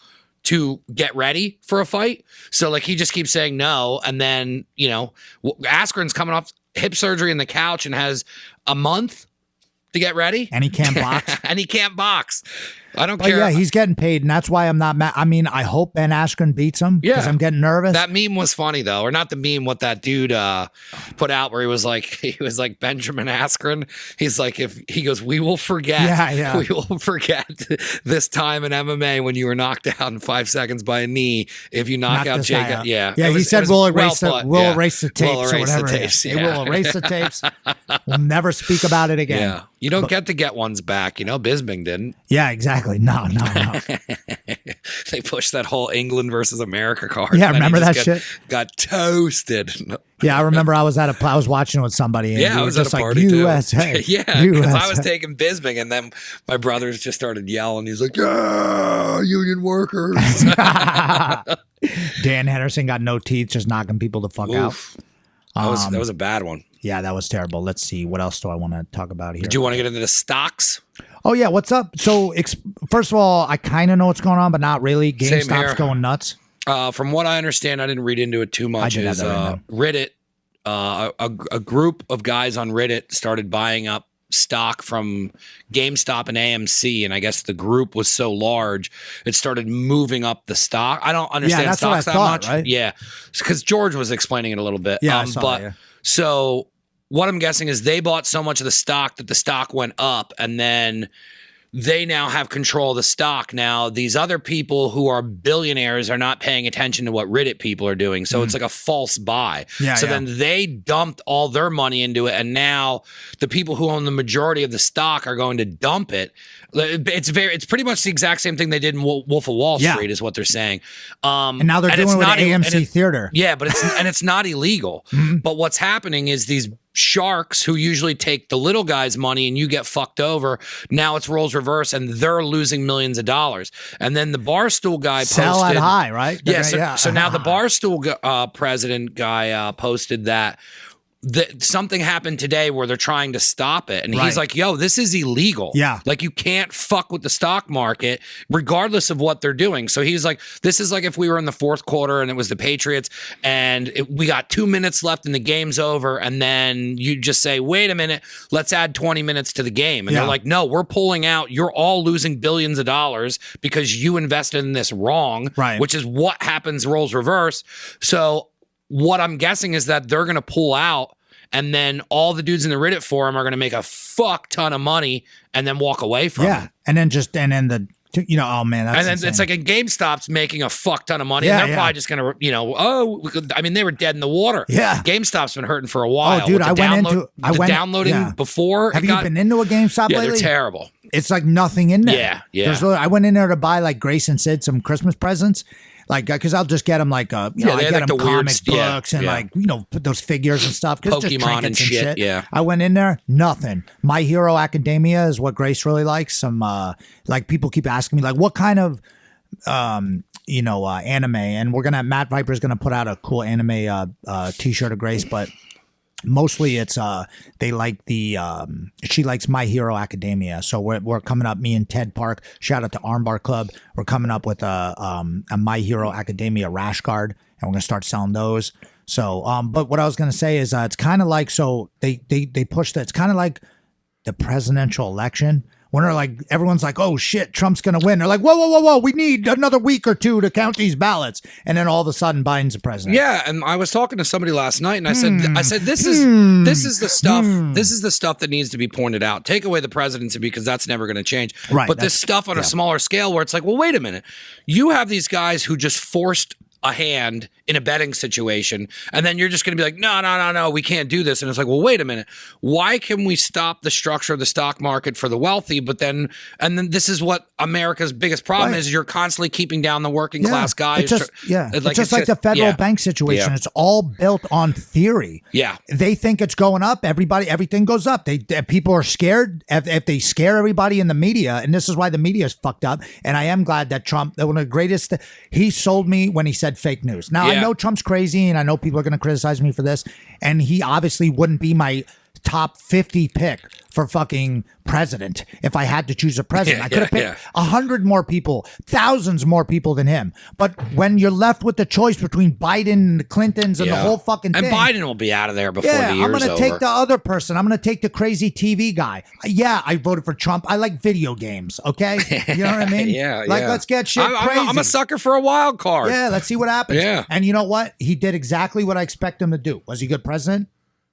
to get ready for a fight. So, like, he just keeps saying no. And then, you know, Askren's coming off hip surgery in the couch and has a month to get ready. And he can't box. And he can't box. I don't care. Yeah, he's getting paid, and that's why I'm not mad. I mean, I hope Ben Askren beats him because I'm getting nervous. That meme was funny though, or not the meme. What that dude put out where he was like Benjamin Askren. He's like, he goes, we will forget. We will forget this time in MMA when you were knocked out in 5 seconds by a knee. If you knock out Jacob, he said we'll erase the tapes or whatever. We'll erase the tapes. We'll never speak about it again. Yeah, you don't get to get ones back. You know, Bisping didn't. Yeah, exactly. No. They pushed that whole England versus America card. Yeah, remember that shit? Got toasted. Yeah, I remember I was watching with somebody. And I was just at a party USA. too. Yeah, because I was taking Bisping, and then my brothers just started yelling. He's like, "Yeah, union workers." Dan Henderson got no teeth, just knocking people the fuck out. That was a bad one. Yeah, that was terrible. Let's see. What else do I want to talk about here? Do you want to get into the stocks? Oh, yeah. What's up? So, first of all, I kind of know what's going on, but not really. GameStop's going nuts. From what I understand, I didn't read into it too much. Is Reddit, a group of guys on Reddit started buying up stock from GameStop and AMC, and I guess the group was so large, it started moving up the stock. I don't understand stocks that much. Right? Yeah, because George was explaining it a little bit. Yeah, So what I'm guessing is they bought so much of the stock that the stock went up, and then they now have control of the stock. Now, these other people who are billionaires are not paying attention to what Reddit people are doing. So it's like a false buy. Then they dumped all their money into it. And now the people who own the majority of the stock are going to dump it. It's pretty much the exact same thing they did in Wolf of Wall Street is what they're saying. And now they're doing it with AMC Theater. Yeah, but it's not illegal. But what's happening is these sharks who usually take the little guy's money and you get fucked over. Now it's roles reverse and they're losing millions of dollars. And then the Barstool guy sell at high, right? So now the Barstool president guy posted that something happened today where they're trying to stop it. And Right. he's like, yo, this is illegal. Yeah. Like, you can't fuck with the stock market regardless of what they're doing. So he's like, this is like if we were in the fourth quarter and it was the Patriots and we got 2 minutes left and the game's over. And then you just say, wait a minute, let's add 20 minutes to the game. And they're like, no, we're pulling out. You're all losing billions of dollars because you invested in this wrong, Right. which is what happens, roles reverse. So what I'm guessing is that they're going to pull out, and then all the dudes in the Reddit forum are going to make a fuck ton of money and then walk away from it. And then oh man, that's And then insane. it's like a GameStop's making a fuck ton of money, Yeah, and they're probably just going to, they were dead in the water. Yeah. GameStop's been hurting for a while. Oh, dude, With the I went downloading before. Have you been into a GameStop Yeah, lately? they're terrible. It's like nothing in there. Yeah. I went in there to buy like Grace and Sid some Christmas presents. Like, because I'll just get them like, I they get had, like, them the weird comic books and like, put those figures and stuff. Pokemon and shit, yeah. I went in there, nothing. My Hero Academia is what Grace really likes. Some, like, people keep asking me, like, what kind of, anime? And Matt Viper's going to put out a cool anime t-shirt of Grace, but mostly it's they like she likes My Hero Academia. So we're coming up, me and Ted Park, shout out to Armbar Club, we're coming up with a My Hero Academia rash guard, and we're gonna start selling those. So but what I was gonna say is it's kind of like, so they pushed it, it's kind of like the presidential election when they're like, everyone's like, oh shit, Trump's gonna win. They're like, whoa, we need another week or two to count these ballots, and then all of a sudden Biden's the president. Yeah, and I was talking to somebody last night, and I said, this is the stuff. This is the stuff that needs to be pointed out. Take away the presidency because that's never going to change. Right, But this stuff on a smaller scale, where it's like, well, wait a minute, you have these guys who just forced a hand in a betting situation, and then you're just going to be like, no, we can't do this. And it's like, well, wait a minute, why can we stop the structure of the stock market for the wealthy? But then this is what America's biggest problem is: you're constantly keeping down the working class guys. It's just like the federal bank situation. Yeah. It's all built on theory. Yeah, they think it's going up. Everything goes up. People are scared if they scare everybody in the media, and this is why the media is fucked up. And I am glad that Trump, one of the greatest, he sold me when he said fake news. Now I know Trump's crazy, and I know people are going to criticize me for this, and he obviously wouldn't be my top 50 pick for fucking president if I had to choose a president. I could have picked 100 more people, thousands more people than him. But when you're left with the choice between Biden and the Clintons and the whole fucking thing, and Biden will be out of there before the year's I'm going to over. take the other person. I'm going to take the crazy TV guy. Yeah, I voted for Trump. I like video games. Okay, you know what I mean? Let's get shit crazy. I'm a sucker for a wild card. Yeah, let's see what happens. Yeah. And you know what? He did exactly what I expect him to do. Was he a good president?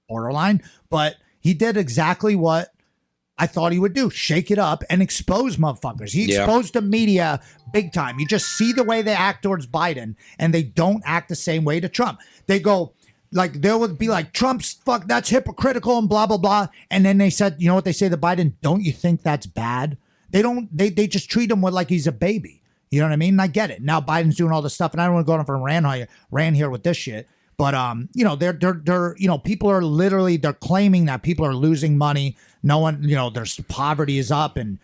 Borderline. But he did exactly what I thought he would do. Shake it up and expose motherfuckers. He exposed the media big time. You just see the way they act towards Biden, and they don't act the same way to Trump. They go, like, they would be like, Trump's fuck, that's hypocritical and blah, blah, blah. And then they said, you know what they say to Biden? Don't you think that's bad? They don't, they just treat him like he's a baby. You know what I mean? And I get it. Now Biden's doing all this stuff, and I don't want to go on for a ran here with this shit. But they're people are literally, they're claiming that people are losing money. No one, there's poverty is up, and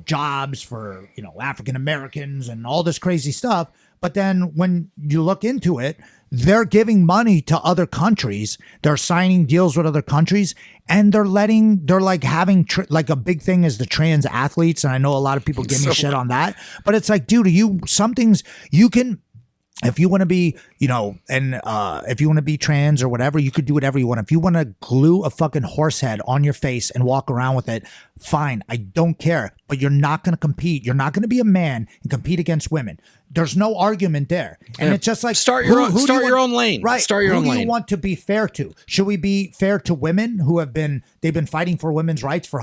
jobs for African Americans and all this crazy stuff. But then when you look into it, they're giving money to other countries. They're signing deals with other countries, and they're like having like a big thing is the trans athletes. And I know a lot of people give me shit on that, but it's like, dude, some things you can. If you want to be, if you want to be trans or whatever, you could do whatever you want. If you want to glue a fucking horse head on your face and walk around with it, fine. I don't care. But you're not going to compete. You're not going to be a man and compete against women. There's no argument there. And it's just like, start your own lane. Right. Start your own lane. Who do you want to be fair to? Should we be fair to women who they've been fighting for women's rights for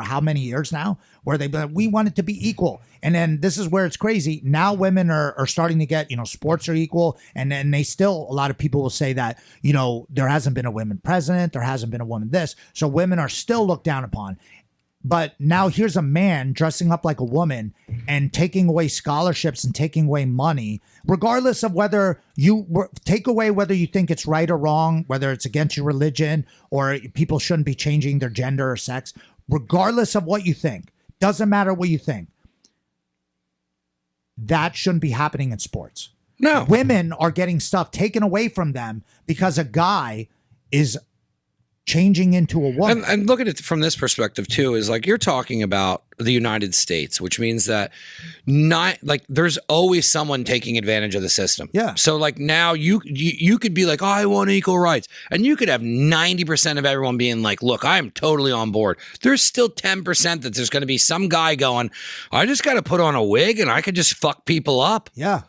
how many years now? Where we want it to be equal. And then this is where it's crazy. Now women are starting to get, sports are equal. And then a lot of people will say that, there hasn't been a women president. There hasn't been a woman this. So women are still looked down upon. But now here's a man dressing up like a woman and taking away scholarships and taking away money, regardless of whether take away whether you think it's right or wrong, whether it's against your religion or people shouldn't be changing their gender or sex, regardless of what you think. Doesn't matter what you think. That shouldn't be happening in sports. No. Women are getting stuff taken away from them because a guy is changing into a woman. And look at it from this perspective too, is like you're talking about the United States, which means that there's always someone taking advantage of the system. Yeah. So like now you could be like, oh, I want equal rights. And you could have 90% of everyone being like, look, I am totally on board. There's still 10% that there's going to be some guy going, I just got to put on a wig and I could just fuck people up. Yeah.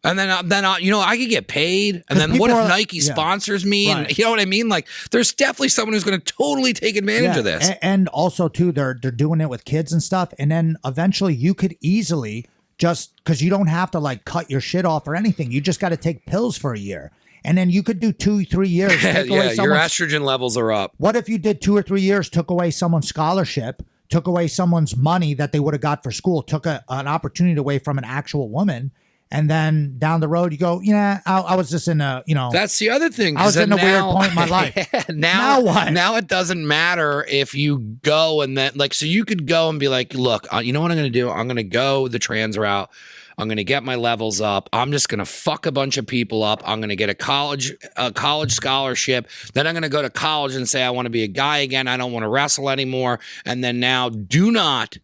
And then I could get paid. And then what if Nike sponsors me? Right. And you know what I mean? Like, there's definitely someone who's going to totally take advantage of this. And also, too, they're doing it with kids and stuff. And then eventually you could easily just, because you don't have to like cut your shit off or anything. You just got to take pills for a year. And then you could do 2-3 years. Yeah, your estrogen levels are up. What if you did 2 or 3 years, took away someone's scholarship, took away someone's money that they would have got for school, took an opportunity away from an actual woman? And then down the road, you go, I was just in a, That's the other thing. I was in a weird point in my life. now what? Now it doesn't matter if you go and then, like, so you could go and be like, look, you know what I'm going to do? I'm going to go the trans route. I'm going to get my levels up. I'm just going to fuck a bunch of people up. I'm going to get a college scholarship. Then I'm going to go to college and say, I want to be a guy again. I don't want to wrestle anymore. And then now do not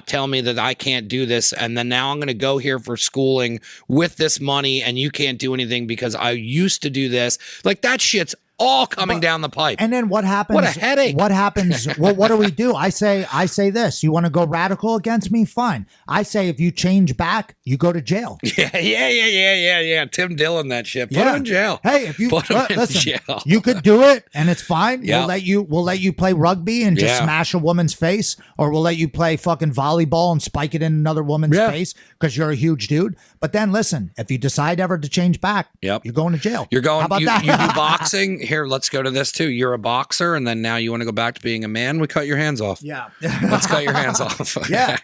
tell me that I can't do this. And then now I'm going to go here for schooling with this money and you can't do anything because I used to do this. Like that shit's all coming down the pipe. And then what happens? What a headache. What happens? Well, what do we do? I say this. You want to go radical against me? Fine. I say if you change back, you go to jail. Yeah. Tim Dillon, that shit. Put him in jail. Hey, if you put him in listen, jail. You could do it, and it's fine. Yeah. We'll let you play rugby and just smash a woman's face, or we'll let you play fucking volleyball and spike it in another woman's face because you're a huge dude. But then listen, if you decide ever to change back, you're going to jail. You're going. How about that? You do boxing. Here, let's go to this too. You're a boxer, and then now you want to go back to being a man. We cut your hands off. Yeah. Let's cut your hands off. Yeah.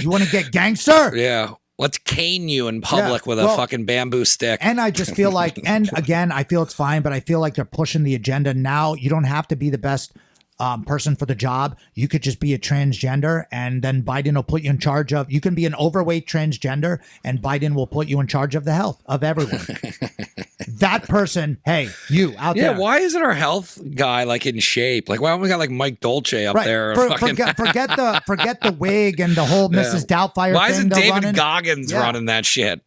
You want to get gangster? Yeah. Let's cane you in public with a fucking bamboo stick. And I just feel like, and again, I feel it's fine, but I feel like they're pushing the agenda now. You don't have to be the best person for the job. You could just be a transgender, and then Biden will put you in charge of. You can be an overweight transgender, and Biden will put you in charge of the health of everyone. That person, hey, you out there. Yeah, why isn't our health guy like in shape? Like, why don't we got like Mike Dolce up there? Forget the wig and the whole Mrs. Doubtfire. Why thing isn't David running. Goggins running that shit?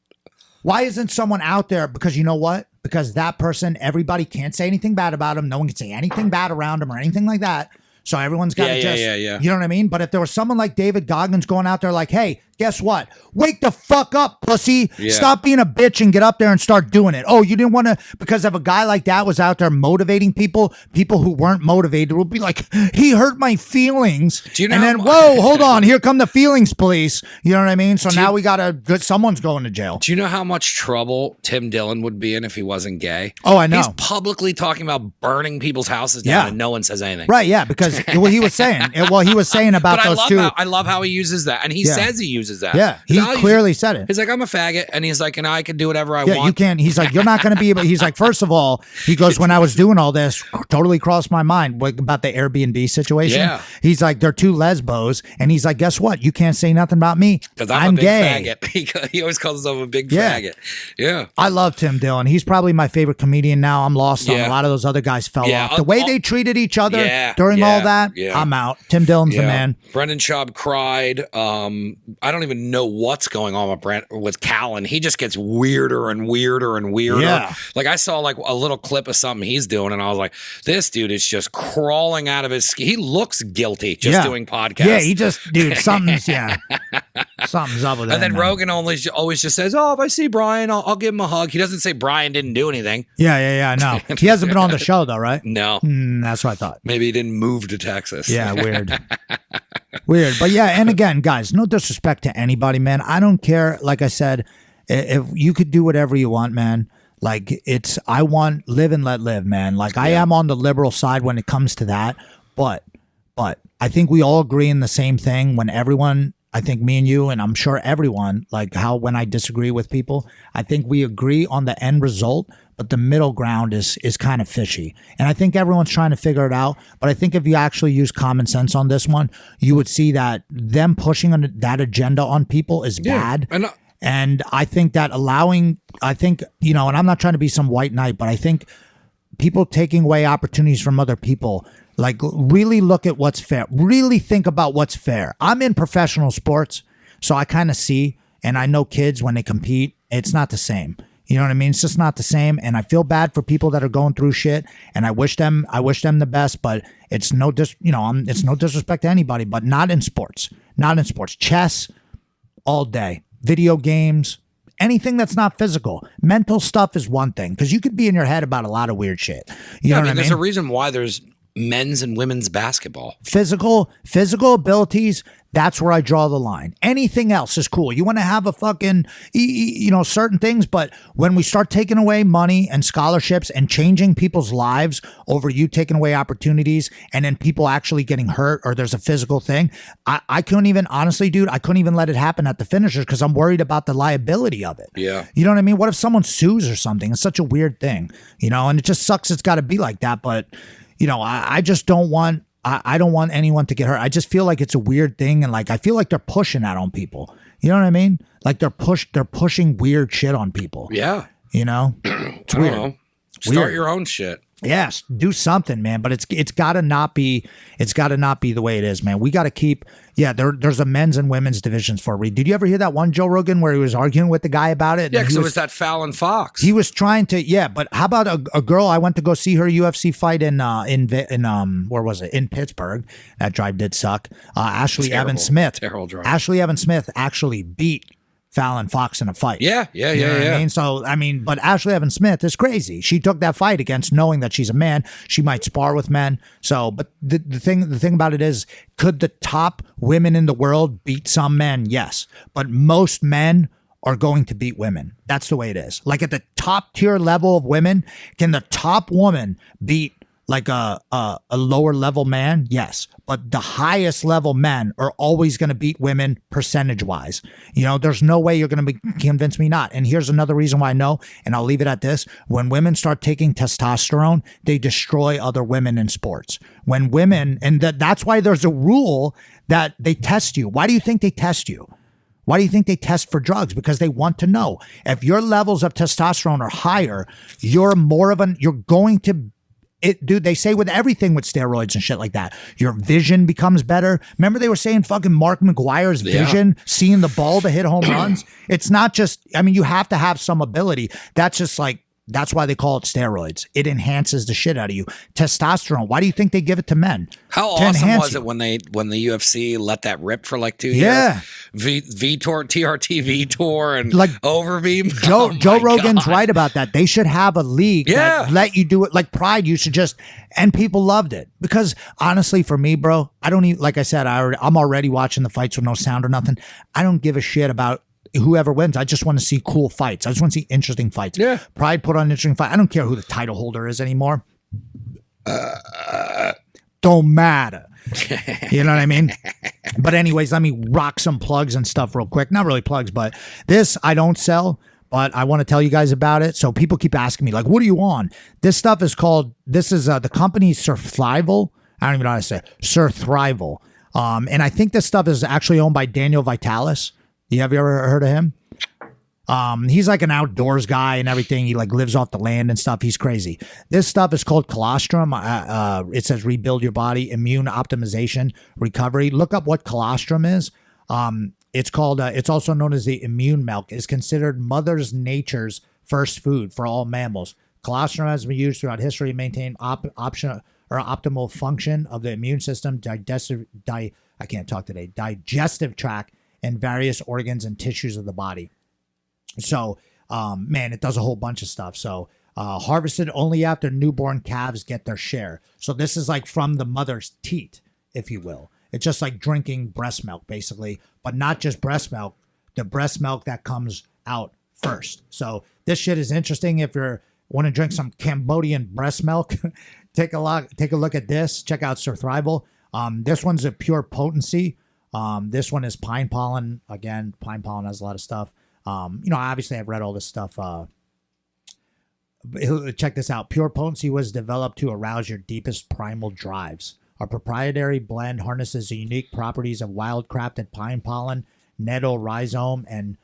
Why isn't someone out there? Because you know what? Because that person, everybody can't say anything bad about him. No one can say anything bad around him or anything like that. So everyone's got to you know what I mean? But if there was someone like David Goggins going out there like, hey, guess what? Wake the fuck up, pussy. Yeah. Stop being a bitch and get up there and start doing it. Oh, you didn't want to, because if a guy like that was out there motivating people who weren't motivated will be like, he hurt my feelings. Do you know and then, whoa, hold on. Here come the feelings police. You know what I mean? So now we got someone's going to jail. Do you know how much trouble Tim Dillon would be in if he wasn't gay? Oh, I know. He's publicly talking about burning people's houses down and no one says anything. Right, yeah, because he was saying about but those two. I love how he uses that. And he says he uses that. Yeah, he clearly said it. He's like, I'm a faggot. And he's like, and I can do whatever I want. You can't. He's like, you're not going to be able. He's like, first of all, he goes, when I was doing all this, totally crossed my mind about the Airbnb situation. Yeah. He's like, they're two lesbos. And he's like, guess what? You can't say nothing about me. Because I'm a big gay. faggot. He always calls himself a big faggot. Yeah. I love Tim Dillon. He's probably my favorite comedian now. I'm lost on a lot of those other guys fell off. The way they treated each other during all that, I'm out. Tim Dillon's the man. Brendan Schaub cried. I don't even know what's going on with Callan. He just gets weirder and weirder and weirder. Yeah. Like I saw like a little clip of something he's doing, and I was like, this dude is just crawling out of his skin. He looks guilty just doing podcasts. Yeah, he just, dude, something's something's up with him. And then Rogan always just says, oh, if I see Brian, I'll give him a hug. He doesn't say Brian didn't do anything. Yeah, no. He hasn't been on the show though, right? No. That's what I thought. Maybe he didn't move to Texas. Yeah, weird. Weird. But yeah, and again, guys, no disrespect to anybody, man. I don't care. Like I said, if you could do whatever you want, man. Like I want live and let live, man. Like I am on the liberal side when it comes to that. But I think we all agree in the same thing when everyone, I think me and you, and I'm sure everyone, like how when I disagree with people, I think we agree on the end result, but the middle ground is kind of fishy. And I think everyone's trying to figure it out. But I think if you actually use common sense on this one, you would see that them pushing on that agenda on people is bad. And I think that and I'm not trying to be some white knight, but I think people taking away opportunities from other people. Like, really look at what's fair. Really think about what's fair. I'm in professional sports, so I kind of see, and I know kids when they compete, it's not the same. You know what I mean? It's just not the same. And I feel bad for people that are going through shit. And I wish them the best. But it's no it's no disrespect to anybody. But not in sports. Not in sports. Chess all day. Video games. Anything that's not physical. Mental stuff is one thing, because you could be in your head about a lot of weird shit. You know what I mean? There's a reason why there's men's and women's basketball. Physical abilities, that's where I draw the line. Anything else is cool. You want to have a fucking, certain things, but when we start taking away money and scholarships and changing people's lives over you taking away opportunities and then people actually getting hurt or there's a physical thing, I couldn't even, honestly, dude, I couldn't even let it happen at the finishers because I'm worried about the liability of it. Yeah. You know what I mean? What if someone sues or something? It's such a weird thing, and it just sucks it's got to be like that, but I just don't want, I don't want anyone to get hurt. I just feel like it's a weird thing. And like, I feel like they're pushing that on people. You know what I mean? Like they're pushing weird shit on people. Yeah. It's weird. Know. Start your own shit. Yes, do something, man. But it's gotta not be the way it is, man. We gotta keep. Yeah, there's a men's and women's divisions for a reason. Did you ever hear that one Joe Rogan where he was arguing with the guy about it? Yeah, because it was that Fallon Fox. He was trying to. Yeah, but how about a girl? I went to go see her UFC fight in where was it? In Pittsburgh. That drive did suck. Ashley Evans Smith. Terrible drive. Ashley Evans Smith actually beat Fallon Fox in a fight. Yeah. You know what I mean? So, but Ashley Evans Smith is crazy. She took that fight against knowing that she's a man. She might spar with men. So, but the thing about it is, could the top women in the world beat some men? Yes. But most men are going to beat women. That's the way it is. Like at the top tier level of women, can the top woman beat like a lower level man? Yes. But the highest level men are always going to beat women percentage wise. There's no way you're going to convince me not. And here's another reason why I know, and I'll leave it at this. When women start taking testosterone, they destroy other women in sports. When women, and that's why there's a rule that they test you. Why do you think they test you? Why do you think they test for drugs? Because they want to know if your levels of testosterone are higher, you're going to dude, they say with everything with steroids and shit like that, your vision becomes better. Remember they were saying fucking Mark McGuire's vision, seeing the ball to hit home runs? It's not just, you have to have some ability. That's just like, that's why they call it steroids. It enhances the shit out of you. Testosterone, why do you think they give it to men? How awesome was it when the UFC let that rip for like 2 years? Yeah. Vitor, TRT Vitor, and like Overbeam. Joe Rogan's right about that. They should have a league that let you do it. Like Pride used to just, and people loved it. Because honestly, for me, bro, I don't even, like I said, I'm already watching the fights with no sound or nothing. I don't give a shit about whoever wins. I just want to see cool fights. I just want to see interesting fights. Yeah. Pride put on an interesting fight. I don't care who the title holder is anymore. Don't matter. You know what I mean? But anyways, let me rock some plugs and stuff real quick. Not really plugs, but this I don't sell, but I want to tell you guys about it. So people keep asking me, like, what are you on? This stuff is called, the company Surthrival. I don't even know how to say it. Surthrival. And I think this stuff is actually owned by Daniel Vitalis. Have you ever heard of him? He's like an outdoors guy and everything. He like lives off the land and stuff. He's crazy. This stuff is called colostrum. It says rebuild your body, immune optimization, recovery. Look up what colostrum is. It's called, it's also known as the immune milk. It's considered Mother Nature's first food for all mammals. Colostrum has been used throughout history to maintain optimal function of the immune system, digestive tract, and various organs and tissues of the body. So, it does a whole bunch of stuff. So, harvested only after newborn calves get their share. So this is like from the mother's teat, if you will. It's just like drinking breast milk, basically, but not just breast milk, the breast milk that comes out first. So this shit is interesting. If you want to drink some Cambodian breast milk, take a look at this. Check out Surthrival. This one's a pure potency. This one is pine pollen. Again, pine pollen has a lot of stuff. Obviously I've read all this stuff. Check this out. Pure potency was developed to arouse your deepest primal drives. Our proprietary blend harnesses the unique properties of wild-crafted pine pollen, nettle rhizome, and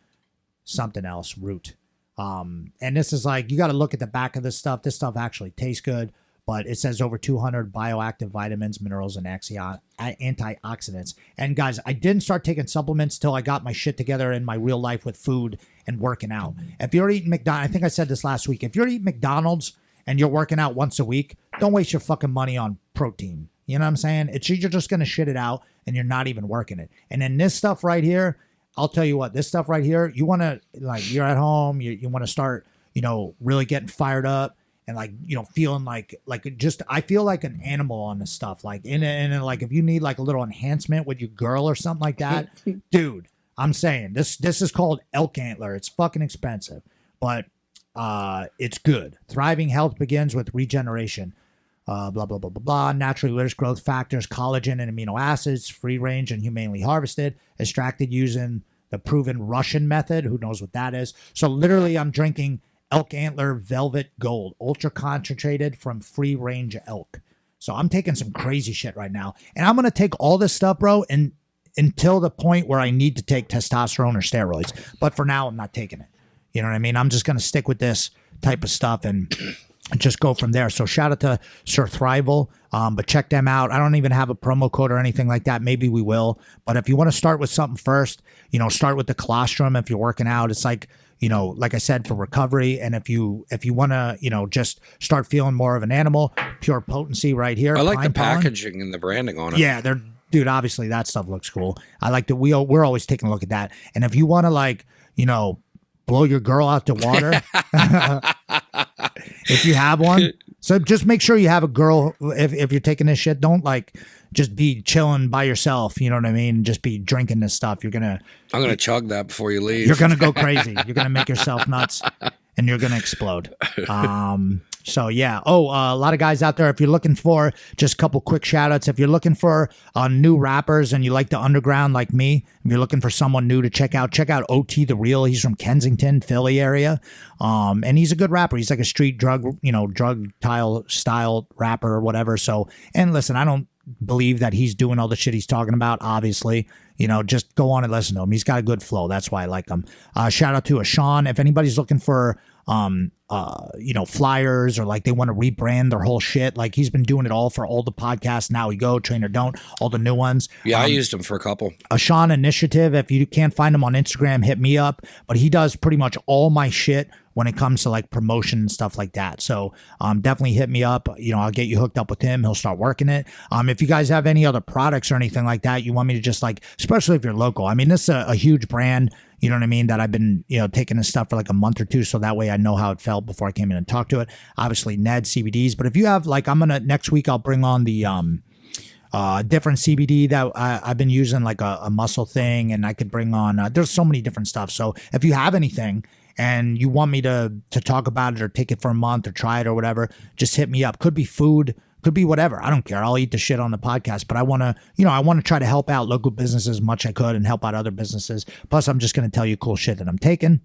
something else, root. And this is like, you got to look at the back of this stuff. This stuff actually tastes good, but it says over 200 bioactive vitamins, minerals, and antioxidants. And guys, I didn't start taking supplements till I got my shit together in my real life with food and working out. If you're eating McDonald's, I think I said this last week, if you're eating McDonald's and you're working out once a week, don't waste your fucking money on protein. You know what I'm saying? You're just going to shit it out and you're not even working it. And then this stuff right here, I'll tell you what, this stuff right here, you want to, like, you're at home, you want to start, really getting fired up and like, feeling like just, I feel like an animal on this stuff. Like, and like, if you need like a little enhancement with your girl or something like that, dude, I'm saying this is called elk antler. It's fucking expensive, but it's good. Thriving health begins with regeneration. Blah, blah, blah, blah, blah. Naturally rich growth factors, collagen and amino acids, free range and humanely harvested, extracted using the proven Russian method. Who knows what that is? So literally I'm drinking elk antler velvet gold, ultra concentrated from free range elk. So I'm taking some crazy shit right now. And I'm going to take all this stuff, bro, and until the point where I need to take testosterone or steroids. But for now, I'm not taking it. You know what I mean? I'm just going to stick with this type of stuff and just go from there. So shout out to Sir Thrival, but check them out. I don't even have a promo code or anything like that. Maybe we will. But if you want to start with something first, start with the colostrum if you're working out. It's like, like I said, for recovery. And if you want to, just start feeling more of an animal, Pure Potency right here. I like the pollen. packaging and the branding on it. Yeah, dude, obviously that stuff looks cool. I like that we're always taking a look at that. And if you want to like, blow your girl out to water, if you have one. So just make sure you have a girl. If you're taking this shit, don't like just be chilling by yourself. You know what I mean? Just be drinking this stuff. I'm gonna chug that before you leave. You're gonna go crazy. You're gonna make yourself nuts, and you're gonna explode. So yeah. A lot of guys out there, if you're looking for just a couple quick shout outs, if you're looking for new rappers and you like the underground like me, if you're looking for someone new to check out OT The Real. He's from Kensington, Philly area. And he's a good rapper. He's like a street drug style rapper or whatever. So, and listen, I don't believe that he's doing all the shit he's talking about, obviously. Just go on and listen to him. He's got a good flow. That's why I like him. Shout out to Sean. If anybody's looking for flyers or like they want to rebrand their whole shit, like he's been doing it all for all the podcasts. Now We Go, Train or Don't, all the new ones. Yeah, I used him for a couple. A Sean Initiative. If you can't find him on Instagram, hit me up. But he does pretty much all my shit when it comes to like promotion and stuff like that. So definitely hit me up. I'll get you hooked up with him. He'll start working it. If you guys have any other products or anything like that, you want me to just like, especially if you're local. I mean, this is a huge brand. You know what I mean? That I've been, taking this stuff for like a month or two. So that way I know how it felt before I came in and talked to it. Obviously, Ned CBDs. But if you have like, next week, I'll bring on the different CBD that I've been using, like a muscle thing. And I could bring on, there's so many different stuff. So if you have anything and you want me to talk about it or take it for a month or try it or whatever, just hit me up. Could be food. Could be whatever. I don't care. I'll eat the shit on the podcast, but I want to, I want to try to help out local businesses as much as I could and help out other businesses. Plus, I'm just going to tell you cool shit that I'm taking.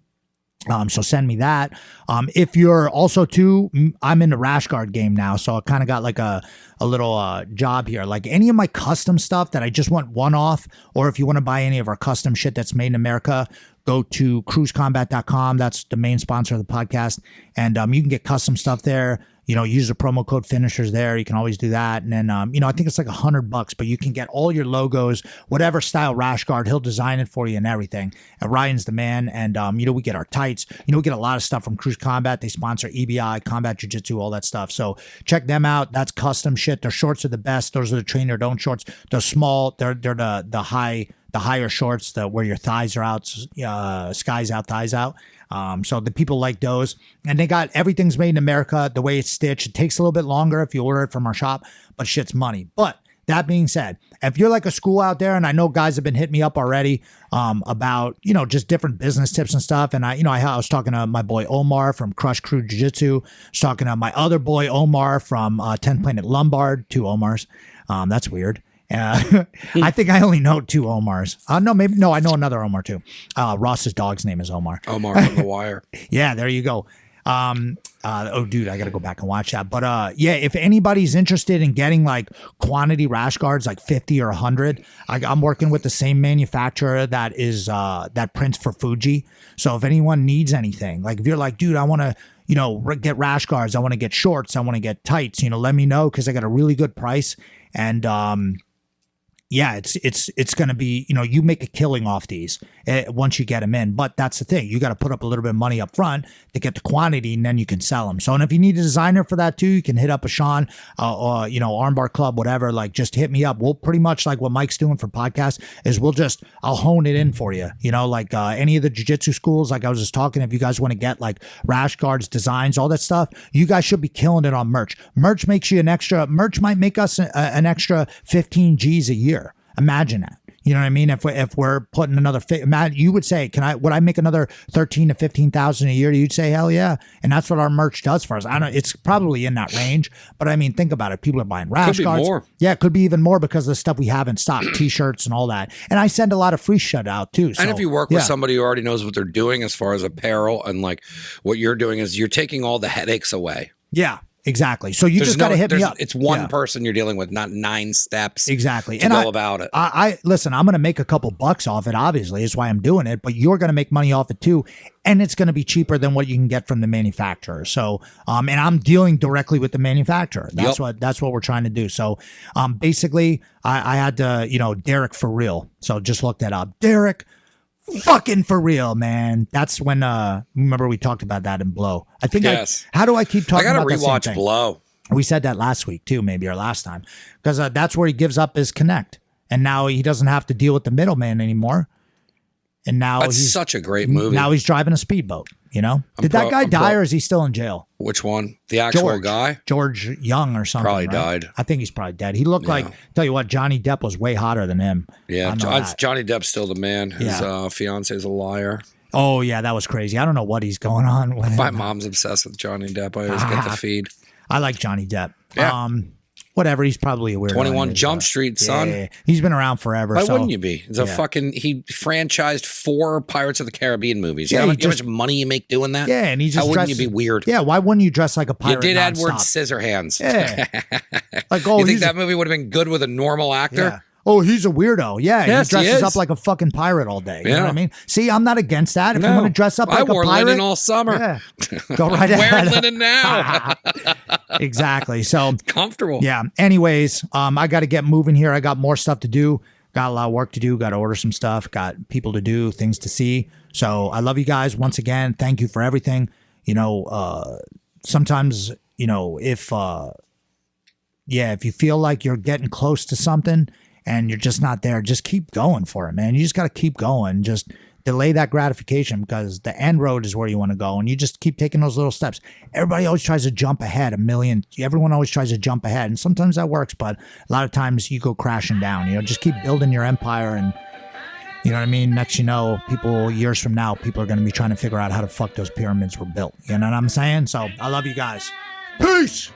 So send me that. If you're also too, I'm in the rash guard game now. So I kind of got like a little job here. Like any of my custom stuff that I just want one off, or if you want to buy any of our custom shit that's made in America, go to cruzcombat.com. That's the main sponsor of the podcast. And you can get custom stuff there. Use the promo code Finishers there. You can always do that. And then, I think it's like $100, but you can get all your logos, whatever style rash guard. He'll design it for you and everything. And Ryan's the man. And, we get our tights. We get a lot of stuff from Cruz Combat. They sponsor EBI, Combat Jiu-Jitsu, all that stuff. So check them out. That's custom shit. Their shorts are the best. Those are the Train or Don't shorts. They're small. They're the higher shorts, where your thighs are out, skies out, thighs out. So the people like those, and they got everything's made in America, the way it's stitched. It takes a little bit longer if you order it from our shop, but shit's money. But that being said, if you're like a school out there, and I know guys have been hitting me up already, about, just different business tips and stuff. And I was talking to my boy Omar from Crush Crew Jiu-Jitsu. I was talking to my other boy Omar from 10 Planet Lombard, 2 Omars. That's weird. I think I only know 2 Omars. I know another Omar too. Ross's dog's name is Omar. Omar from The Wire. Yeah, there you go. Oh, dude, I got to go back and watch that. But yeah, if anybody's interested in getting like quantity rash guards, like 50 or 100, I'm working with the same manufacturer that is that prints for Fuji. So if anyone needs anything, like if you're like, dude, I want to, you know, get rash guards, I want to get shorts, I want to get tights, you know, let me know because I got a really good price. And yeah, it's going to be, you know, you make a killing off these once you get them in. But that's the thing. You got to put up a little bit of money up front to get the quantity, and then you can sell them. So, and if you need a designer for that too, you can hit up a Sean or, you know, Armbar Club, whatever. Like, just hit me up. We'll pretty much, like what Mike's doing for podcasts is I'll hone it in for you. You know, like any of the jiu-jitsu schools, like I was just talking, if you guys want to get like rash guards, designs, all that stuff, you guys should be killing it on merch. Merch makes you merch might make us an extra 15 G's a year. Imagine that. You know what I mean? If we're putting another, you would say, would I make another 13 to 15,000 a year? You'd say, hell yeah. And that's what our merch does for us. I don't know. It's probably in that range, but I mean, think about it. People are buying rash guards. More. Yeah, it could be even more because of the stuff we have in stock, t-shirts and all that. And I send a lot of free shit out too. So, and if you work with somebody who already knows what they're doing as far as apparel, and like what you're doing is you're taking all the headaches away. Yeah. Exactly. So you just got to hit me up. It's one person you're dealing with, not 9 steps. Exactly. To go about it. I listen, I'm going to make a couple bucks off it, obviously. That's why I'm doing it. But you're going to make money off it too. And it's going to be cheaper than what you can get from the manufacturer. So, and I'm dealing directly with the manufacturer. That's what we're trying to do. So, basically, I had to, you know, Derek for real. So just look that up. Derek fucking for real, man. That's when remember we talked about that in Blow. I think how do I keep talking about that? I gotta rewatch Blow. We said that last week too, maybe, or last time, because that's where he gives up his connect, and now he doesn't have to deal with the middleman anymore. And now he's such a great movie. Now he's driving a speedboat. You know, did that guy die or is he still in jail? Which one? The actual guy? George Young or something. Probably right? died. I think he's probably dead. He looked like, tell you what, Johnny Depp was way hotter than him. Yeah, Johnny Depp's still the man. His fiance is a liar. Oh, yeah, that was crazy. I don't know what he's going on with. My mom's obsessed with Johnny Depp. I always get the feed. I like Johnny Depp. Yeah. Whatever, he's probably a weirdo. 21 Jump Street, son. Yeah. He's been around forever. Why wouldn't you be? It's a he franchised 4 Pirates of the Caribbean movies. You know how much money you make doing that? Yeah, and he just how wouldn't you be weird? Yeah, why wouldn't you dress like a pirate? You did Edward Scissorhands. Yeah. Like, you think that movie would have been good with a normal actor? Yeah. Oh, he's a weirdo. Yeah, he dresses up like a fucking pirate all day. You know what I mean? See, I'm not against that. If you want to dress up like a pirate. I wore linen all summer. Go right ahead. Wearing linen now. Exactly. So comfortable. Yeah. Anyways, I got to get moving here. I got more stuff to do. Got a lot of work to do. Got to order some stuff. Got people to do, things to see. So I love you guys once again. Thank you for everything. You know, sometimes, you know, if you feel like you're getting close to something and you're just not there, just keep going for it, man. You just got to keep going. Just delay that gratification because the end road is where you want to go. And you just keep taking those little steps. Everybody always tries to jump ahead everyone always tries to jump ahead. And sometimes that works, but a lot of times you go crashing down. You know, just keep building your empire. And you know what I mean? Next, you know, years from now, people are going to be trying to figure out how the fuck those pyramids were built. You know what I'm saying? So I love you guys. Peace.